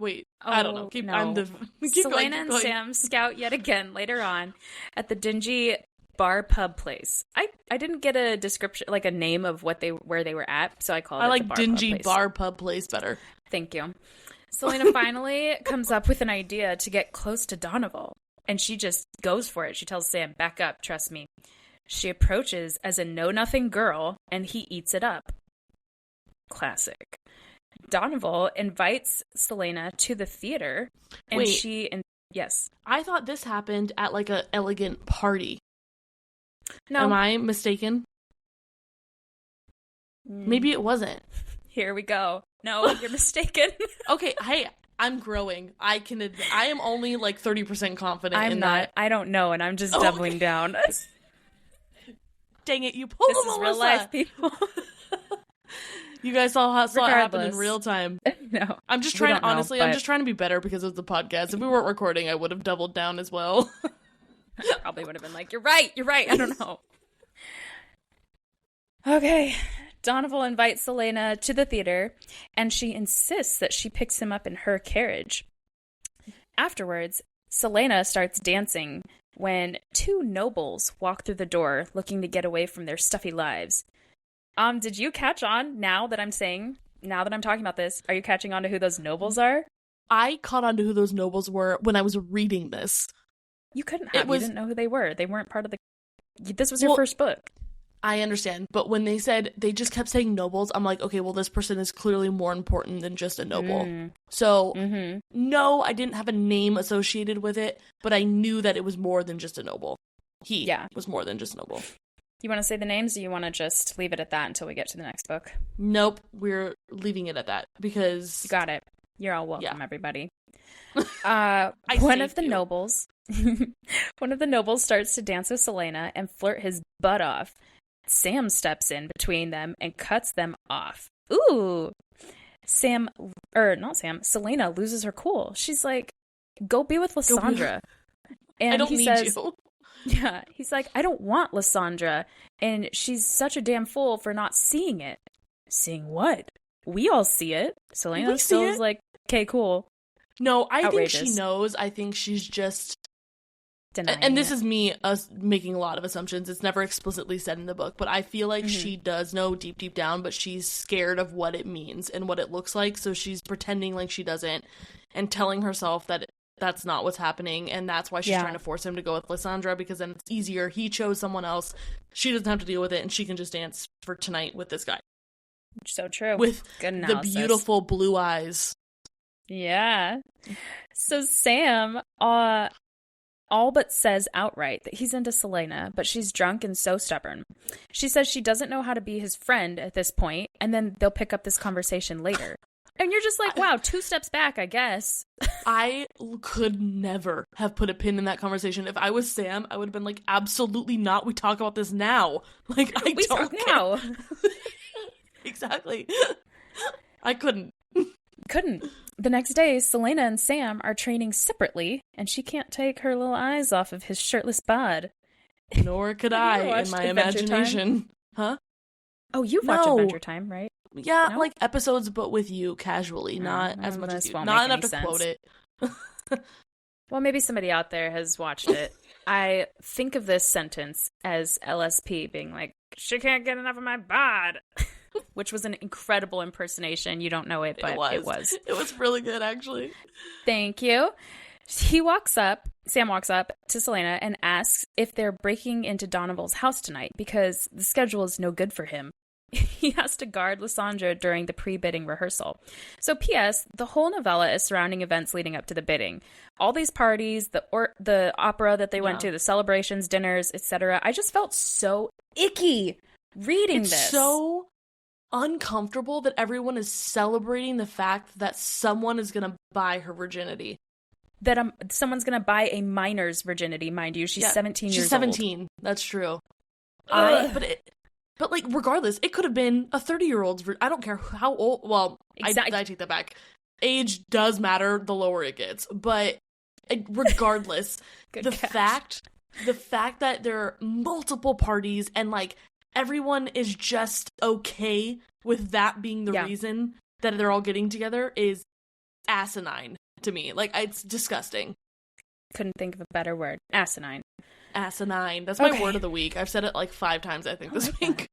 Wait, I don't know. Celaena and Sam scout yet again later on at the dingy bar pub place. I didn't get a description, like a name of where they were at, so I called it the bar dingy pub place. Bar pub place better. Thank you. Celaena finally comes up with an idea to get close to Donovan, and she just goes for it. She tells Sam, back up, trust me. She approaches as a know-nothing girl, and he eats it up. Classic. Donovan invites Celaena to the theater, and yes. I thought this happened at like an elegant party. No. Am I mistaken? Maybe it wasn't. Here we go. No, you're mistaken. Okay, hey, I'm growing. I am only like 30% confident in that. I don't know, and I'm just doubling down. Dang it, you pulled This is Melissa. Real life, people. You guys saw it happen in real time. No. I'm just trying, honestly, I'm just trying to be better because of the podcast. If we weren't recording, I would have doubled down as well. I probably would have been like, you're right. I don't know. Okay. Donovan invites Celaena to the theater, and she insists that she picks him up in her carriage. Afterwards, Celaena starts dancing when two nobles walk through the door looking to get away from their stuffy lives. Did you catch on now that I'm talking about this? Are you catching on to who those nobles are? I caught on to who those nobles were when I was reading this. You couldn't have. You didn't know who they were. They weren't part of the... This was your first book. I understand. But when they just kept saying nobles, I'm like, okay, well, this person is clearly more important than just a noble. So, no, I didn't have a name associated with it, but I knew that it was more than just a noble. He was more than just a noble. You want to say the names, or you want to just leave it at that until we get to the next book? Nope, we're leaving it at that because... You got it. You're all welcome, everybody. One of the nobles starts to dance with Celaena and flirt his butt off. Sam steps in between them and cuts them off. Ooh. Celaena loses her cool. She's like, go be with Lysandra. And I don't need you. Yeah, he's like, I don't want Lysandra, and she's such a damn fool for not seeing it. Seeing what? We all see it. Celaena still is like, okay, cool. No, I think she knows. I think she's just denying and this is me making a lot of assumptions. It's never explicitly said in the book, but I feel like she does know deep down, but she's scared of what it means and what it looks like, so she's pretending like she doesn't and telling herself that that's not what's happening, and that's why she's trying to force him to go with Lysandra, because then it's easier. He chose someone else. She doesn't have to deal with it, and she can just dance for tonight with this guy. So true. With good analysis. The beautiful blue eyes. Yeah. So Sam all but says outright that he's into Celaena, but she's drunk and so stubborn. She says she doesn't know how to be his friend at this point, and then they'll pick up this conversation later. And you're just like, wow, 2 steps back, I guess. I could never have put a pin in that conversation. If I was Sam, I would have been like, absolutely not. We talk about this now. Like, I we don't talk now. Exactly. I couldn't. The next day, Celaena and Sam are training separately, and she can't take her little eyes off of his shirtless bod. Nor could I in my imagination. Huh? Oh, you've watched Adventure Time, right? Yeah, no? Like episodes, but with you casually, not as much as you. Not enough to quote it. Well, maybe somebody out there has watched it. I think of this sentence as LSP being like, she can't get enough of my bod. Which was an incredible impersonation. You don't know it, but it was. It was really good, actually. Thank you. Sam walks up to Celaena and asks if they're breaking into Donoval's house tonight because the schedule is no good for him. He has to guard Lysandra during the pre-bidding rehearsal. So P.S., the whole novella is surrounding events leading up to the bidding. All these parties, the opera that they went to, the celebrations, dinners, etc. I just felt so icky reading this. It's so uncomfortable that everyone is celebrating the fact that someone is going to buy her virginity. That someone's going to buy a minor's virginity, mind you. She's 17 years old. She's 17. That's true. But like, regardless, it could have been a 30-year-old's. I don't care how old. Well, exactly. I take that back. Age does matter the lower it gets. But regardless, the fact that there are multiple parties and like everyone is just okay with that being the reason that they're all getting together is asinine to me. Like, it's disgusting. Couldn't think of a better word. Asinine. Asinine. That's my word of the week. I've said it like 5 times, I think, this week.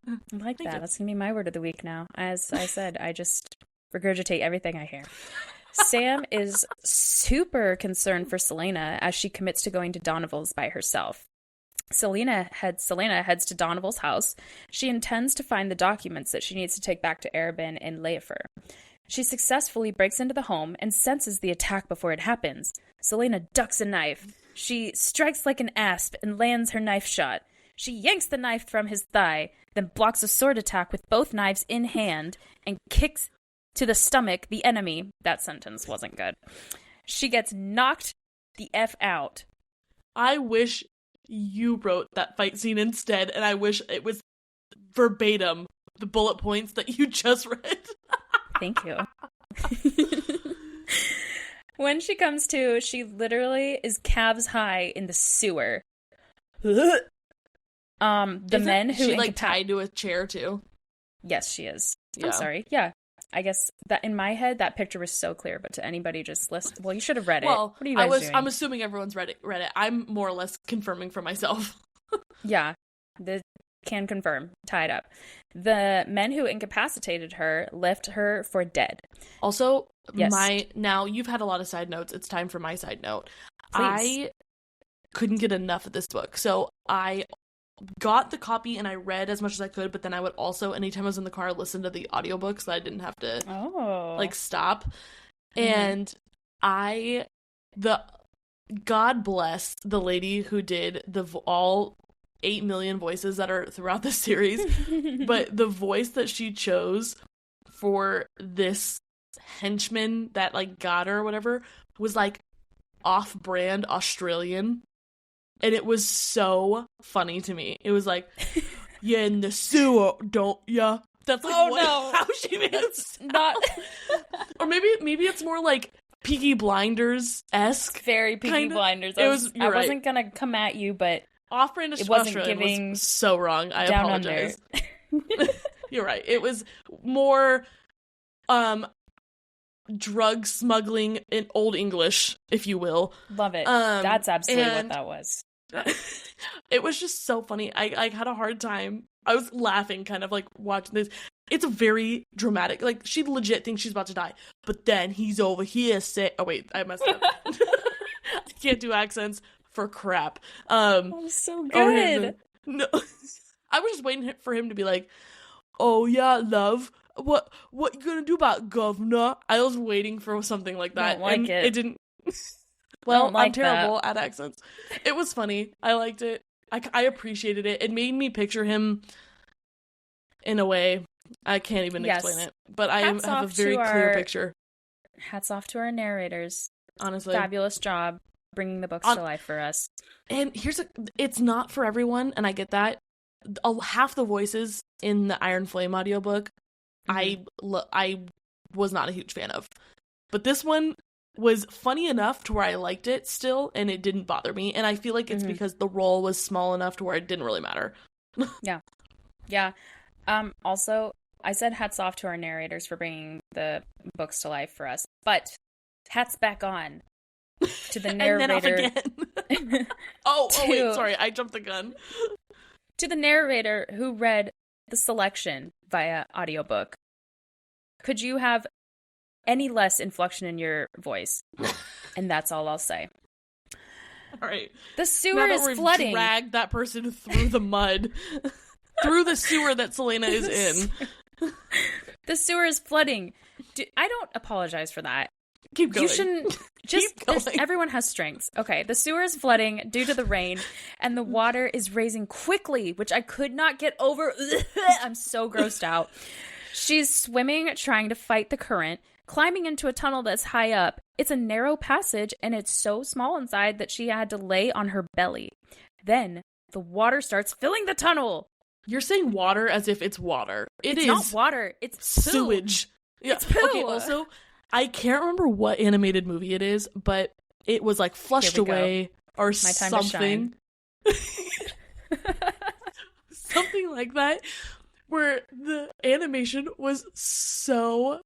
I like that. That's going to be my word of the week now. As I said, I just regurgitate everything I hear. Sam is super concerned for Celaena as she commits to going to Donoval's by herself. Celaena heads to Donoval's house. She intends to find the documents that she needs to take back to Arabin and Leifer. She successfully breaks into the home and senses the attack before it happens. Celaena ducks a knife. She strikes like an asp and lands her knife shot. She yanks the knife from his thigh, then blocks a sword attack with both knives in hand and kicks to the stomach the enemy. That sentence wasn't good. She gets knocked the F out. I wish you wrote that fight scene instead, and I wish it was verbatim the bullet points that you just read. Thank you. When she comes to, she literally is calves high in the sewer. The men who she like tied to a chair too. Yes, she is. Yeah. I'm sorry. Yeah, I guess that in my head that picture was so clear, but to anybody just listen, well, you should have read it. Well, what are you guys doing? I'm assuming everyone's read it. I'm more or less confirming for myself. Yeah, can confirm. Tied up. The men who incapacitated her left her for dead. Also, yes. Now you've had a lot of side notes. It's time for my side note. Please. I couldn't get enough of this book, so I got the copy and I read as much as I could, but then I would also, anytime I was in the car, listen to the audiobook so I didn't have to stop. And God bless the lady who did all 8 million voices that are throughout the series, but the voice that she chose for this henchman that like got her or whatever was like off-brand Australian. And it was so funny to me. It was like, yeah, in the sewer, don't ya? That's like how she made it not. Or maybe it's more like Peaky Blinders-esque. Very Peaky Blinders. I wasn't gonna come at you, but off-brand Australian was so wrong. I apologize. You're right. It was more drug smuggling in Old English, if you will. Love it. That's absolutely what that was. It was just so funny. I had a hard time. I was laughing kind of like watching this. It's a very dramatic, like she legit thinks she's about to die, but then he's over here oh wait, I messed up. I can't do accents for crap. Oh, so good. No, I was just waiting for him to be like, "Oh yeah, love. What you gonna do about governor?" I was waiting for something like that. Don't like and it. didn't. Well, Don't like I'm terrible at accents. It was funny. I liked it. I appreciated it. It made me picture him in a way I can't even explain it. But I have a very clear picture. Hats off to our narrators. Honestly, fabulous job bringing the books to life for us. And it's not for everyone, and I get that. Half the voices in the Iron Flame audiobook, I was not a huge fan of. But this one was funny enough to where I liked it still, and it didn't bother me. And I feel like it's because the role was small enough to where it didn't really matter. Yeah. Also, I said hats off to our narrators for bringing the books to life for us. But hats back on to the narrator. And then off again. Wait, sorry, I jumped the gun. To the narrator who read the selection via audiobook. Could you have any less inflection in your voice? And that's all I'll say. All right. The sewer is flooding. Dragged that person through the mud, through the sewer that Celaena is in. The sewer is flooding. I don't apologize for that. Keep going. You shouldn't. Everyone has strengths. Okay, the sewer is flooding due to the rain, and the water is raising quickly, which I could not get over. I'm so grossed out. She's swimming, trying to fight the current, climbing into a tunnel that's high up. It's a narrow passage, and it's so small inside that she had to lay on her belly. Then the water starts filling the tunnel. You're saying water as if it's water. It's not water. It's sewage. Yeah. It's poo. Okay, also, I can't remember what animated movie it is, but it was like Flushed Away or something. Something like that, where the animation was so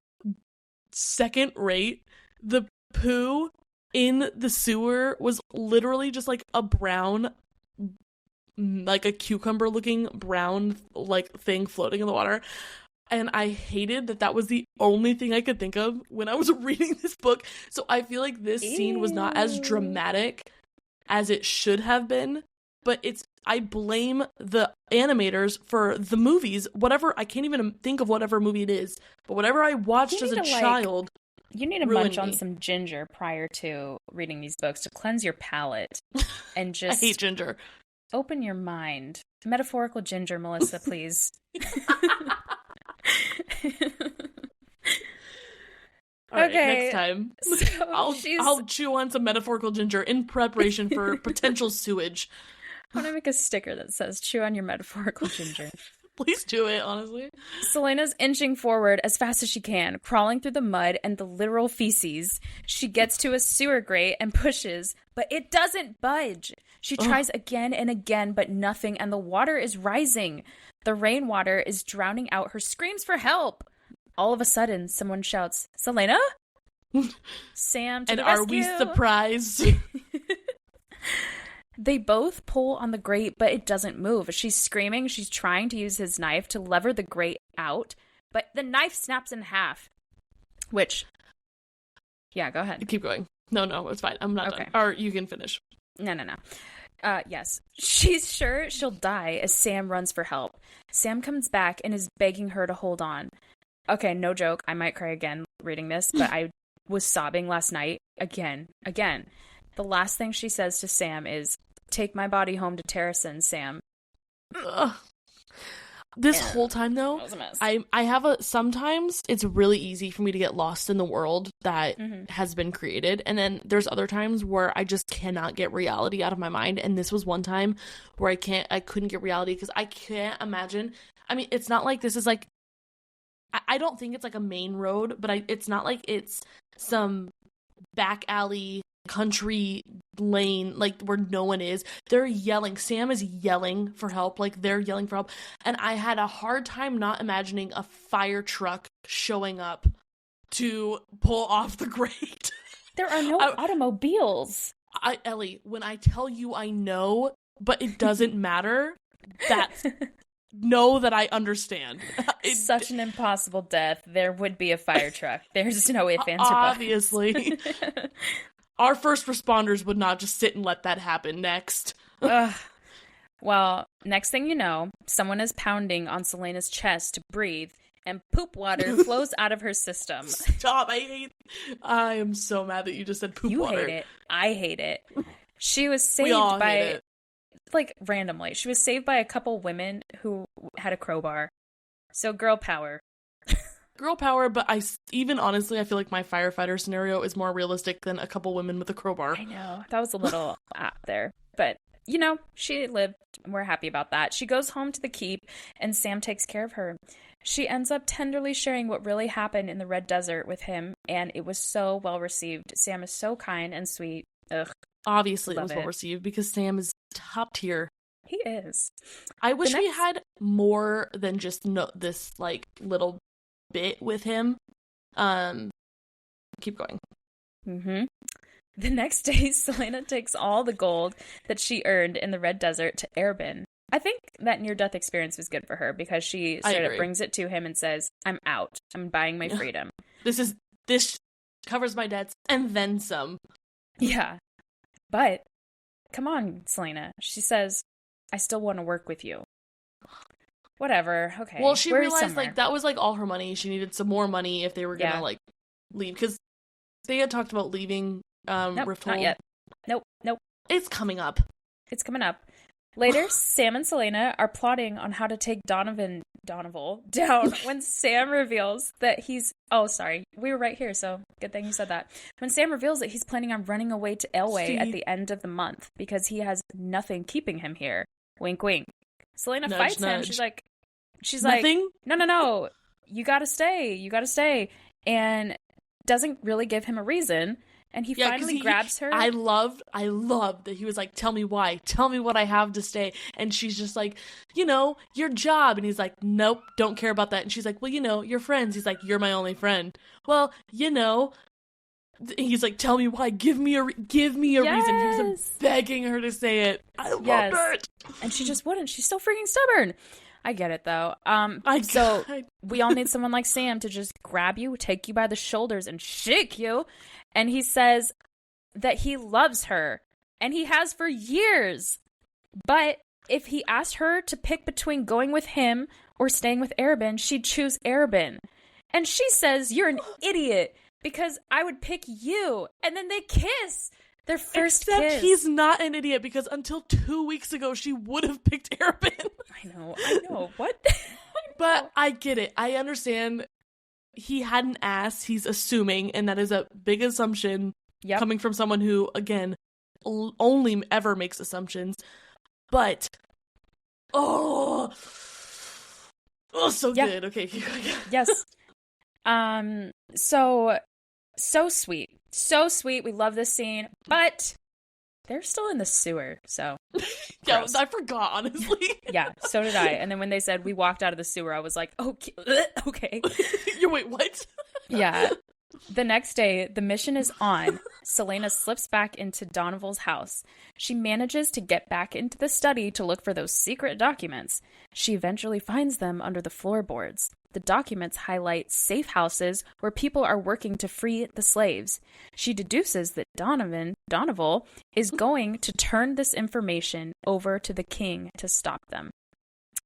second rate. The poo in the sewer was literally just like a brown, like a cucumber looking brown like thing floating in the water. And I hated that was the only thing I could think of when I was reading this book. So I feel like this scene was not as dramatic as it should have been. But I blame the animators for the movies. Whatever, I can't even think of whatever movie it is. But whatever I watched as a child. You need to munch on some ginger prior to reading these books to cleanse your palate. And just I hate ginger. Open your mind. Metaphorical ginger, Melissa, please. All right, next time so I'll chew on some metaphorical ginger in preparation for potential sewage. I want to make a sticker that says chew on your metaphorical ginger. Please do it, honestly. Celaena's inching forward as fast as she can, crawling through the mud and the literal feces. She gets to a sewer grate and pushes, but it doesn't budge. She tries again and again, but nothing, and the water is rising. The rainwater is drowning out her screams for help. All of a sudden, someone shouts, "Celaena?" Sam to the rescue. And are we surprised? They both pull on the grate, but it doesn't move. She's screaming. She's trying to use his knife to lever the grate out, but the knife snaps in half. Which, yeah, go ahead. Keep going. No, it's fine. I'm not done. Or you can finish. No. Yes. She's sure she'll die as Sam runs for help. Sam comes back and is begging her to hold on. Okay, no joke. I might cry again reading this, but I was sobbing last night. Again. The last thing she says to Sam is, "Take my body home to Terracin, Sam." Ugh. This whole time, though, I have sometimes it's really easy for me to get lost in the world that has been created. And then there's other times where I just cannot get reality out of my mind. And this was one time where I couldn't get reality because I can't imagine. I mean, it's not like this is like, I don't think it's like a main road, but it's not like it's some back alley country lane like where no one is. They're yelling. Sam is yelling for help. Like they're yelling for help. And I had a hard time not imagining a fire truck showing up to pull off the grate. There are no automobiles. Ellie, when I tell you I know, but it doesn't matter, that's know that I understand. Such an impossible death. There would be a fire truck. There's no ifs, ands, or buts. Obviously. Our first responders would not just sit and let that happen. Next. Ugh. Well, next thing you know, someone is pounding on Celaena's chest to breathe, and poop water flows out of her system. Stop. I am so mad that you just said poop water. You hate it. I hate it. She was saved We all by, hate it. like, randomly. She was saved by a couple women who had a crowbar. So girl power. Girl power, but even honestly, I feel like my firefighter scenario is more realistic than a couple women with a crowbar. I know. That was a little out there. But, you know, she lived. We're happy about that. She goes home to the keep, and Sam takes care of her. She ends up tenderly sharing what really happened in the Red Desert with him, and it was so well received. Sam is so kind and sweet. Ugh. Obviously, it was well received because Sam is top tier. He is. I wish we had more than just this like little bit with him. Keep going. Mm-hmm. The next day, Celaena takes all the gold that she earned in the Red Desert to L.A.M E. I think that near-death experience was good for her because she straight up brings it to him and says, I'm out. I'm buying my freedom. This covers my debts and then some. Yeah. But, come on, Celaena. She says, I still want to work with you. Whatever. Okay. Well, she realized, like, that was, like, all her money. She needed some more money if they were gonna, like, leave. Because they had talked about leaving nope, Rifthold. Not yet. Nope. It's coming up. Later, Sam and Celaena are plotting on how to take Donovan down when Sam reveals that he's... Oh, sorry. We were right here, so good thing you said that. When Sam reveals that he's planning on running away to L.A. at the end of the month because he has nothing keeping him here. Wink, wink. Celaena fights him. She's nothing? like, no. You gotta stay. And doesn't really give him a reason. And he finally grabs her. I loved that he was like, tell me why. Tell me what I have to stay. And she's just like, your job. And he's like, nope, don't care about that. And she's like, well, your friends. He's like, you're my only friend. Well, he's like, tell me why. Give me a reason. He was begging her to say it. I loved it. And she just wouldn't. She's so freaking stubborn. I get it, though. We all need someone like Sam to just grab you, take you by the shoulders, and shake you. And he says that he loves her, and he has for years. But if he asked her to pick between going with him or staying with L.A.M E, she'd choose L.A.M E. And she says, you're an idiot, because I would pick you. And then they kiss. Their first kiss. Except he's not an idiot, because until 2 weeks ago, she would have picked L.A.M E. I know. What? But I get it. I understand. He hadn't asked. He's assuming, and that is a big assumption coming from someone who, again, only ever makes assumptions. But, so good. Okay. Yes. So sweet. So sweet. We love this scene. But they're still in the sewer, so. Yeah, I forgot, honestly. Yeah, so did I. And then when they said we walked out of the sewer, I was like, okay. Wait, what? Yeah. The next day, the mission is on. Celaena slips back into Donoval's house. She manages to get back into the study to look for those secret documents. She eventually finds them under the floorboards. The documents highlight safe houses where people are working to free the slaves. She deduces that Donoval is going to turn this information over to the king to stop them.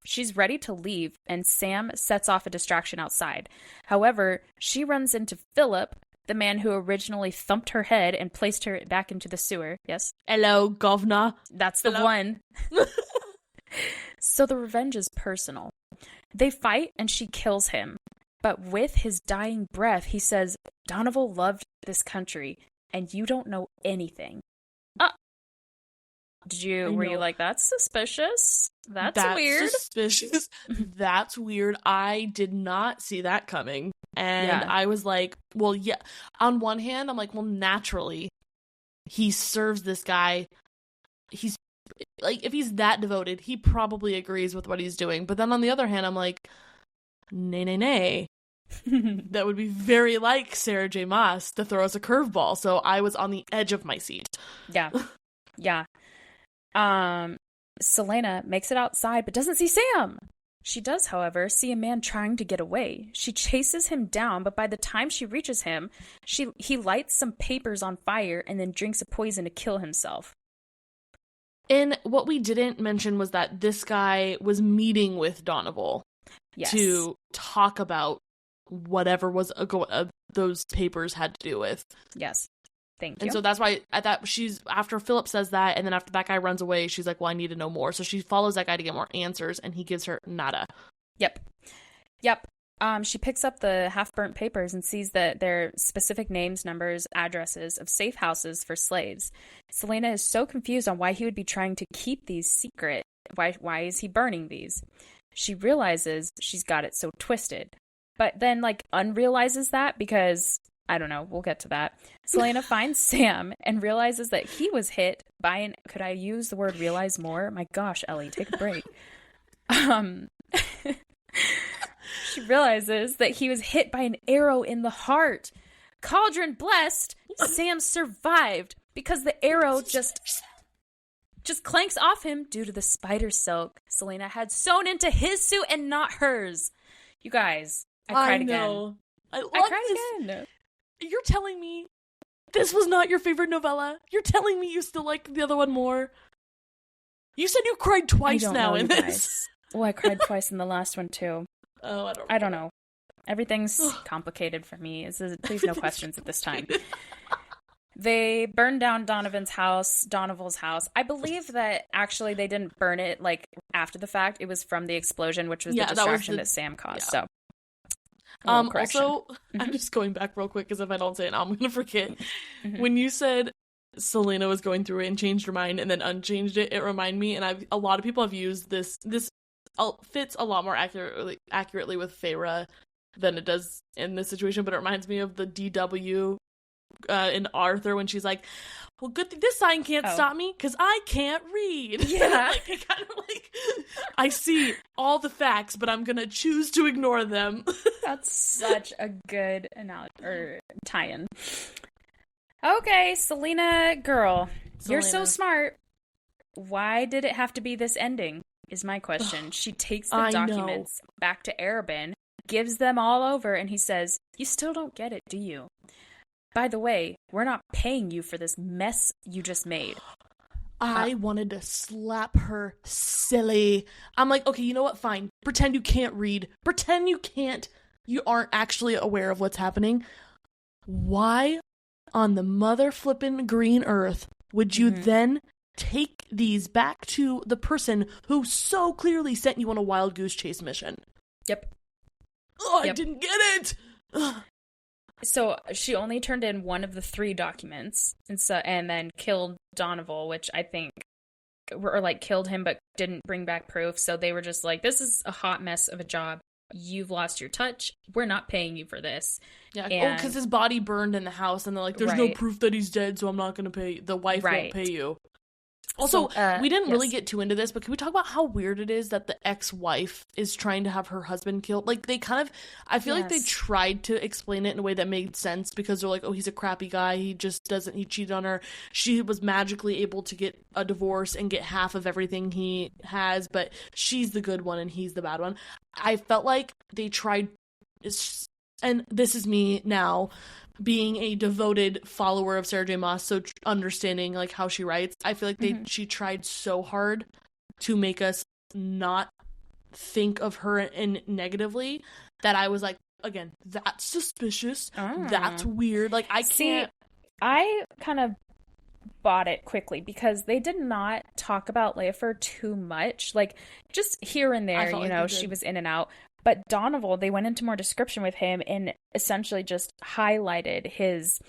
She's ready to leave, and Sam sets off a distraction outside. However, she runs into Philip, the man who originally thumped her head and placed her back into the sewer. Yes? Hello, governor. That's the one. So the revenge is personal. They fight, and she kills him. But with his dying breath, he says, Donoval loved this country, and you don't know anything. Were you like, that's suspicious? That's weird. Suspicious. That's weird. I did not see that coming. And I was like, well, yeah. On one hand, I'm like, well, naturally, he serves this guy. He's like, if he's that devoted, he probably agrees with what he's doing. But then on the other hand, I'm like, nay. That would be very like Sarah J. Maas to throw us a curveball. So I was on the edge of my seat. Yeah. Celaena makes it outside, but doesn't see Sam. She does, however, see a man trying to get away. She chases him down, but by the time she reaches him, he lights some papers on fire and then drinks a poison to kill himself. And what we didn't mention was that this guy was meeting with Donovan to talk about whatever was those papers had to do with. Yes. Thank you. And so that's why after Philip says that, and then after that guy runs away, she's like, well, I need to know more. So she follows that guy to get more answers, and he gives her nada. Yep. She picks up the half-burnt papers and sees that they're specific names, numbers, addresses of safe houses for slaves. Celaena is so confused on why he would be trying to keep these secret. Why is he burning these? She realizes she's got it so twisted. But then, unrealizes that because... I don't know. We'll get to that. Celaena finds Sam and realizes that he was hit by an... Could I use the word realize more? My gosh, Ellie, take a break. She realizes that he was hit by an arrow in the heart. Cauldron blessed, Sam survived because the arrow just clanks off him due to the spider silk Celaena had sewn into his suit and not hers. You guys, I cried again. I cried again. You're telling me this was not your favorite novella? You're telling me you still like the other one more? You said you cried twice now in this. Well, I cried twice in the last one too. Oh, I don't know. Everything's complicated for me. Please no questions at this time. They burned down Donovan's house. I believe that actually they didn't burn it after the fact. It was from the explosion, which was the distraction that Sam caused. Yeah. So. Also, I'm just going back real quick because if I don't say it now, I'm going to forget. Mm-hmm. When you said Celaena was going through it and changed her mind and then unchanged it, it reminded me, and a lot of people have used this fits a lot more accurately with Feyre than it does in this situation, but it reminds me of the DW in Arthur when she's like, well, good thing this sign can't stop me because I can't read. Yeah. I see all the facts, but I'm going to choose to ignore them. That's such a good analogy or tie-in. Okay, Celaena, girl, you're so smart. Why did it have to be this ending? Is my question. She takes the documents back to Arabin, gives them all over, and he says, "You still don't get it, do you? By the way, we're not paying you for this mess you just made." I wanted to slap her silly. I'm like, okay, you know what? Fine. Pretend you can't read. Pretend you aren't actually aware of what's happening. Why on the mother flippin' green earth would you then take these back to the person who so clearly sent you on a wild goose chase mission? Yep. Oh, I didn't get it. Ugh. So she only turned in one of the 3 documents, and then killed Donovan, which I think, killed him but didn't bring back proof. So they were just like, "This is a hot mess of a job. You've lost your touch. We're not paying you for this." Yeah. Because his body burned in the house, and they're like, "There's no proof that he's dead, so I'm not going to pay. The wife won't pay you." Also, we didn't really get too into this, but can we talk about how weird it is that the ex-wife is trying to have her husband killed? They kind of, I feel like they tried to explain it in a way that made sense because they're like, oh, he's a crappy guy. He cheated on her. She was magically able to get a divorce and get half of everything he has, but she's the good one and he's the bad one. I felt like they tried, and this is me now, being a devoted follower of Sarah J. Maas, so understanding how she writes, I feel like she tried so hard to make us not think of her in negatively that I was like, again, that's suspicious. That's weird. I can't. I kind of bought it quickly because they did not talk about Leifer too much. Just here and there, she was in and out. But Donovan, they went into more description with him and essentially just highlighted his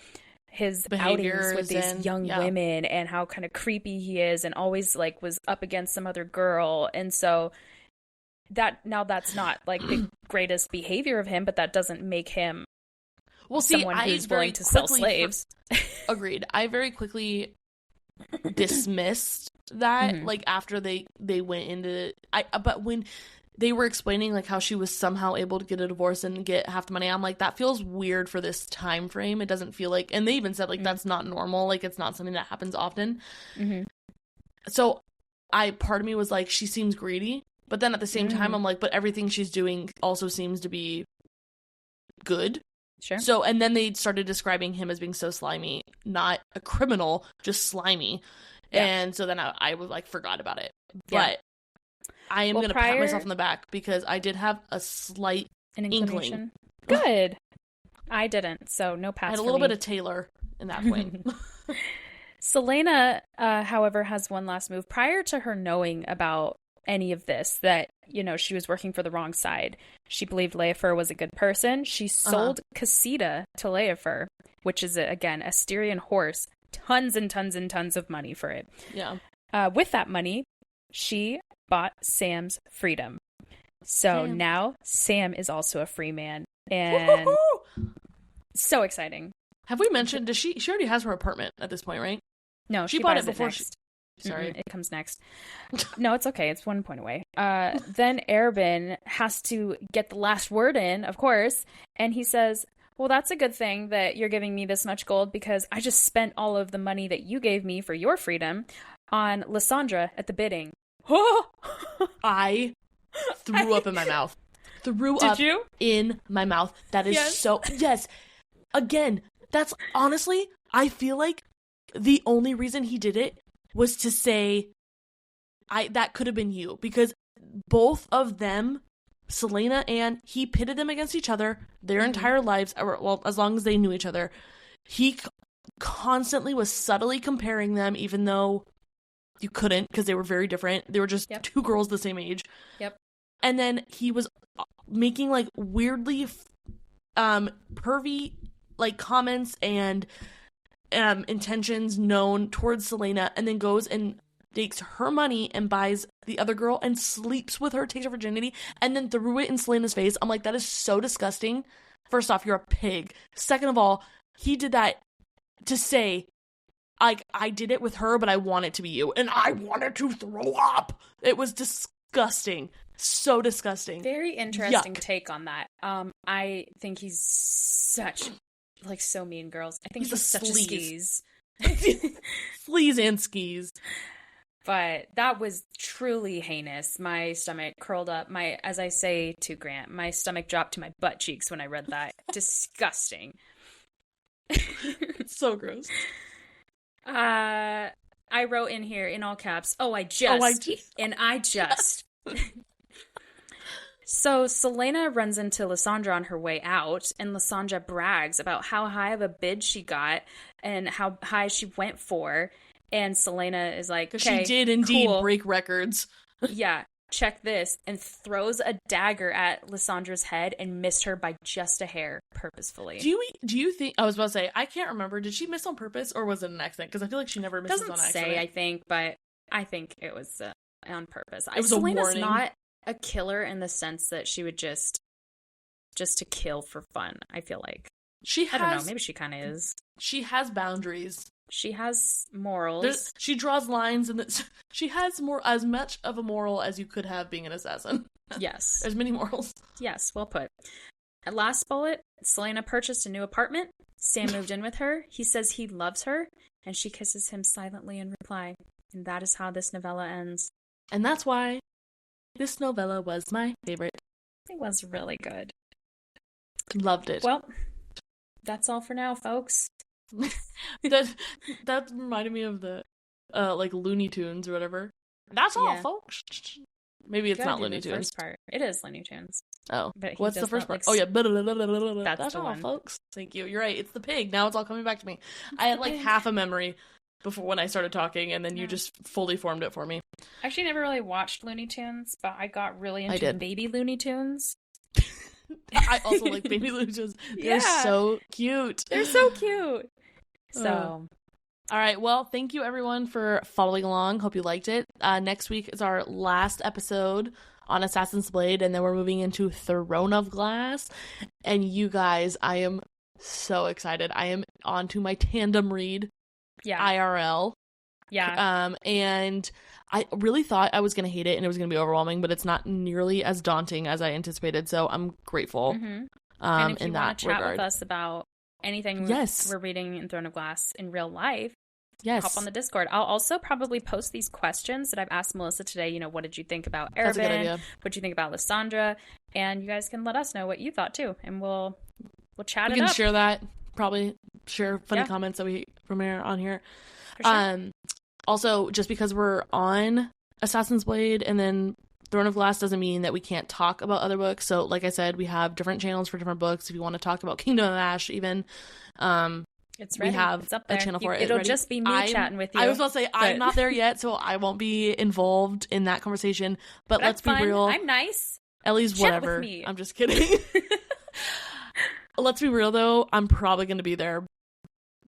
outings with these young women and how kind of creepy he is and always was up against some other girl. And so that's not the greatest behavior of him, but that doesn't make him someone who's willing to sell slaves. Agreed. I very quickly dismissed that after they went into but when they were explaining how she was somehow able to get a divorce and get half the money, I'm like, that feels weird for this time frame. It doesn't feel and they even said that's not normal, it's not something that happens often. So part of me was like, she seems greedy, But then at the same time, I'm like, but everything she's doing also seems to be good. Sure. So, and then they started describing him as being so slimy, not a criminal, just slimy. Yeah. And so then I was like, forgot about it. But I am going to pat myself on the back because I did have a slight inkling. Good. I didn't, so no pats. I had a little bit of Taylor in that point. Celaena, however, has one last move. Prior to her knowing about any of this, that, you know, she was working for the wrong side. She believed Leofer was a good person. She sold Casita to Leofer, which is, again, a Styrian horse. Tons and tons and tons of money for it. Yeah. With that money, she bought Sam's freedom. So now Sam is also a free man. And so exciting. Have we mentioned, she already has her apartment at this point, right? No, she bought it before Sorry. It comes next. No, it's okay. It's 1 point away. Then Arabin has to get the last word in, of course. And he says, well, that's a good thing that you're giving me this much gold because I just spent all of the money that you gave me for your freedom on Lysandra at the bidding. I threw up in my mouth. Did you? In my mouth. That is so... Yes. Again, that's honestly, I feel like the only reason he did it was to say, that could have been you. Because both of them, Celaena and he pitted them against each other their entire lives, well, as long as they knew each other. He constantly was subtly comparing them, even though you couldn't because they were very different. They were just two girls the same age. Yep. And then he was making like weirdly pervy like comments and intentions known towards Celaena, and then goes and takes her money and buys the other girl and sleeps with her, takes her virginity, and then threw it in Celaena's face. I'm like, that is so disgusting. First off, you're a pig. Second of all, he did that to say, like, I did it with her, but I want it to be you. And I wanted to throw up. It was disgusting. So disgusting. Very interesting take on that. I think he's such, like, so mean girls. I think he's such a skis. Sleaze and skis. But that was truly heinous. My stomach curled up. As I say to Grant, my stomach dropped to my butt cheeks when I read that. Disgusting. It's so gross. I wrote in here in all caps, I just. So Celaena runs into Lysandra on her way out, and Lysandra brags about how high of a bid she got and how high she went for. And Celaena is like, okay, she did indeed cool. break records. Yeah, check this, and throws a dagger at Lysandra's head and missed her by just a hair purposefully. Do you think, I was about to say, I can't remember, did she miss on purpose or was it an accident? Because I feel like she never misses on accident. Doesn't say, I think, but I think it was on purpose. It was Celena's a warning. Not a killer in the sense that she would just to kill for fun, I feel like. I don't know, maybe she kind of is. She has boundaries. She has morals. She draws lines, and she has as much of a moral as you could have being an assassin. Yes. There's many morals. Yes, well put. At last bullet, Celaena purchased a new apartment. Sam moved in with her. He says he loves her, and she kisses him silently in reply. And that is how this novella ends. And that's why this novella was my favorite. It was really good. Loved it. Well, that's all for now, folks. that reminded me of the like Looney Tunes or whatever. That's all, folks. Maybe it's not Looney Tunes. First part. It is Looney Tunes. Oh, what's the first part? Oh yeah, that's all, one. folks. Thank you. You're right. It's the pig. Now it's all coming back to me. I had like half a memory before when I started talking, and then you just fully formed it for me. I actually never really watched Looney Tunes, but I got really into baby Looney Tunes. I also like baby Looney Tunes. They're so cute. They're so cute. So, all right. Well, thank you everyone for following along. Hope you liked it. Next week is our last episode on Assassin's Blade, and then we're moving into Throne of Glass. And you guys, I am so excited. I am on to my tandem read. Yeah. IRL. Yeah. And I really thought I was going to hate it and it was going to be overwhelming, but it's not nearly as daunting as I anticipated. So I'm grateful. Mm-hmm. And if you in want that to chat regard. with us about anything we're reading in Throne of Glass in real life, Yes. Hop on the Discord. I'll also probably post these questions that I've asked Melissa today. You know, what did you think about That's a good Arabin? idea. What did you think about Lysandra? And you guys can let us know what you thought too, and we'll chat We it can up. share that. Probably share funny Yeah. comments that we premiere on here. For sure. Also, just because we're on Assassin's Blade and then Throne of Glass doesn't mean that we can't talk about other books. So, like I said, we have different channels for different books. If you want to talk about Kingdom of Ash, even, It's ready. we have it's up a there. channel for it. It'll ready. just be me chatting with you. I was about to say, I'm but- not there yet, so I won't be involved in that conversation. But let's be fun. real. I'm nice. Ellie's Chat with whatever. me. I'm just kidding. Let's be real, though. I'm probably going to be there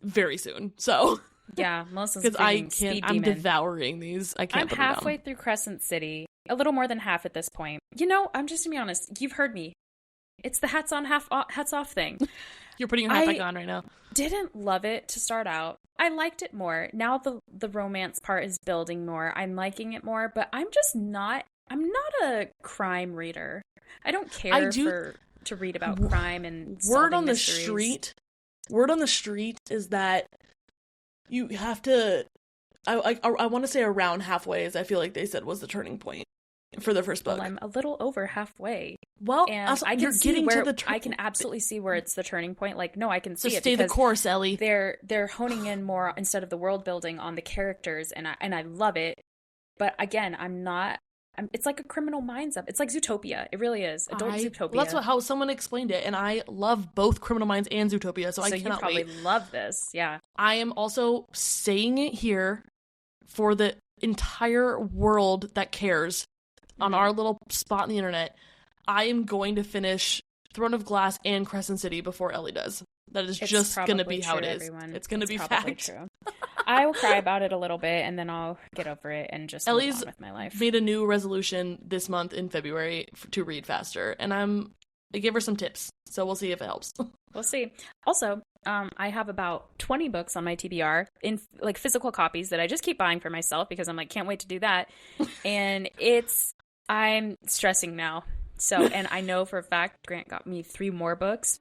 very soon. So, Yeah, Melissa's because I freaking speed can't, I'm demon. devouring these. I can't I'm put them down. halfway through Crescent City. A little more than half at this point. You know, I'm just to be honest. You've heard me. It's the hats on, hats off thing. You're putting your hat back on right now. Didn't love it to start out. I liked it more. Now the romance part is building more. I'm liking it more, but I'm not a crime reader. I don't care to read about crime and word on mysteries. the street. Word on the street is that you have to. I want to say around halfway, as I feel like they said was the turning point for the first book. Well, I'm a little over halfway. Well, And also, I can you're see getting where to the I can absolutely see where it's the turning point. Like, no, I can see so it. stay the because course, Ellie. They're honing in more instead of the world building on the characters, and I love it. But again, it's like a Criminal Minds up. It's like Zootopia. It really is. Adult Zootopia. Well, that's how someone explained it, and I love both Criminal Minds and Zootopia, so I cannot you probably wait. love this. Yeah. I am also saying it here for the entire world that cares on our little spot in the internet. I am going to finish Throne of Glass and Crescent City before Ellie does. That is It's just going to probably be how it true, is. everyone. It's going to be probably fact. true. I will cry about it a little bit, and then I'll get over it and just move Ellie's on with my life. made a new resolution this month in February to read faster, and I gave her some tips, so we'll see if it helps. We'll see. Also, I have about 20 books on my TBR in like physical copies that I just keep buying for myself because I'm like, can't wait to do that. And I'm stressing now. So, and I know for a fact Grant got me 3 more books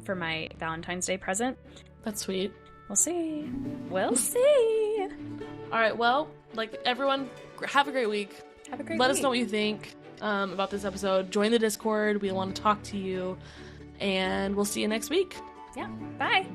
for my Valentine's Day present. That's sweet. We'll see. We'll see. All right, well, like everyone, have a great week. Have a great Let week. us know what you think about this episode. Join the Discord. We want to talk to you. And we'll see you next week. Yeah. Bye.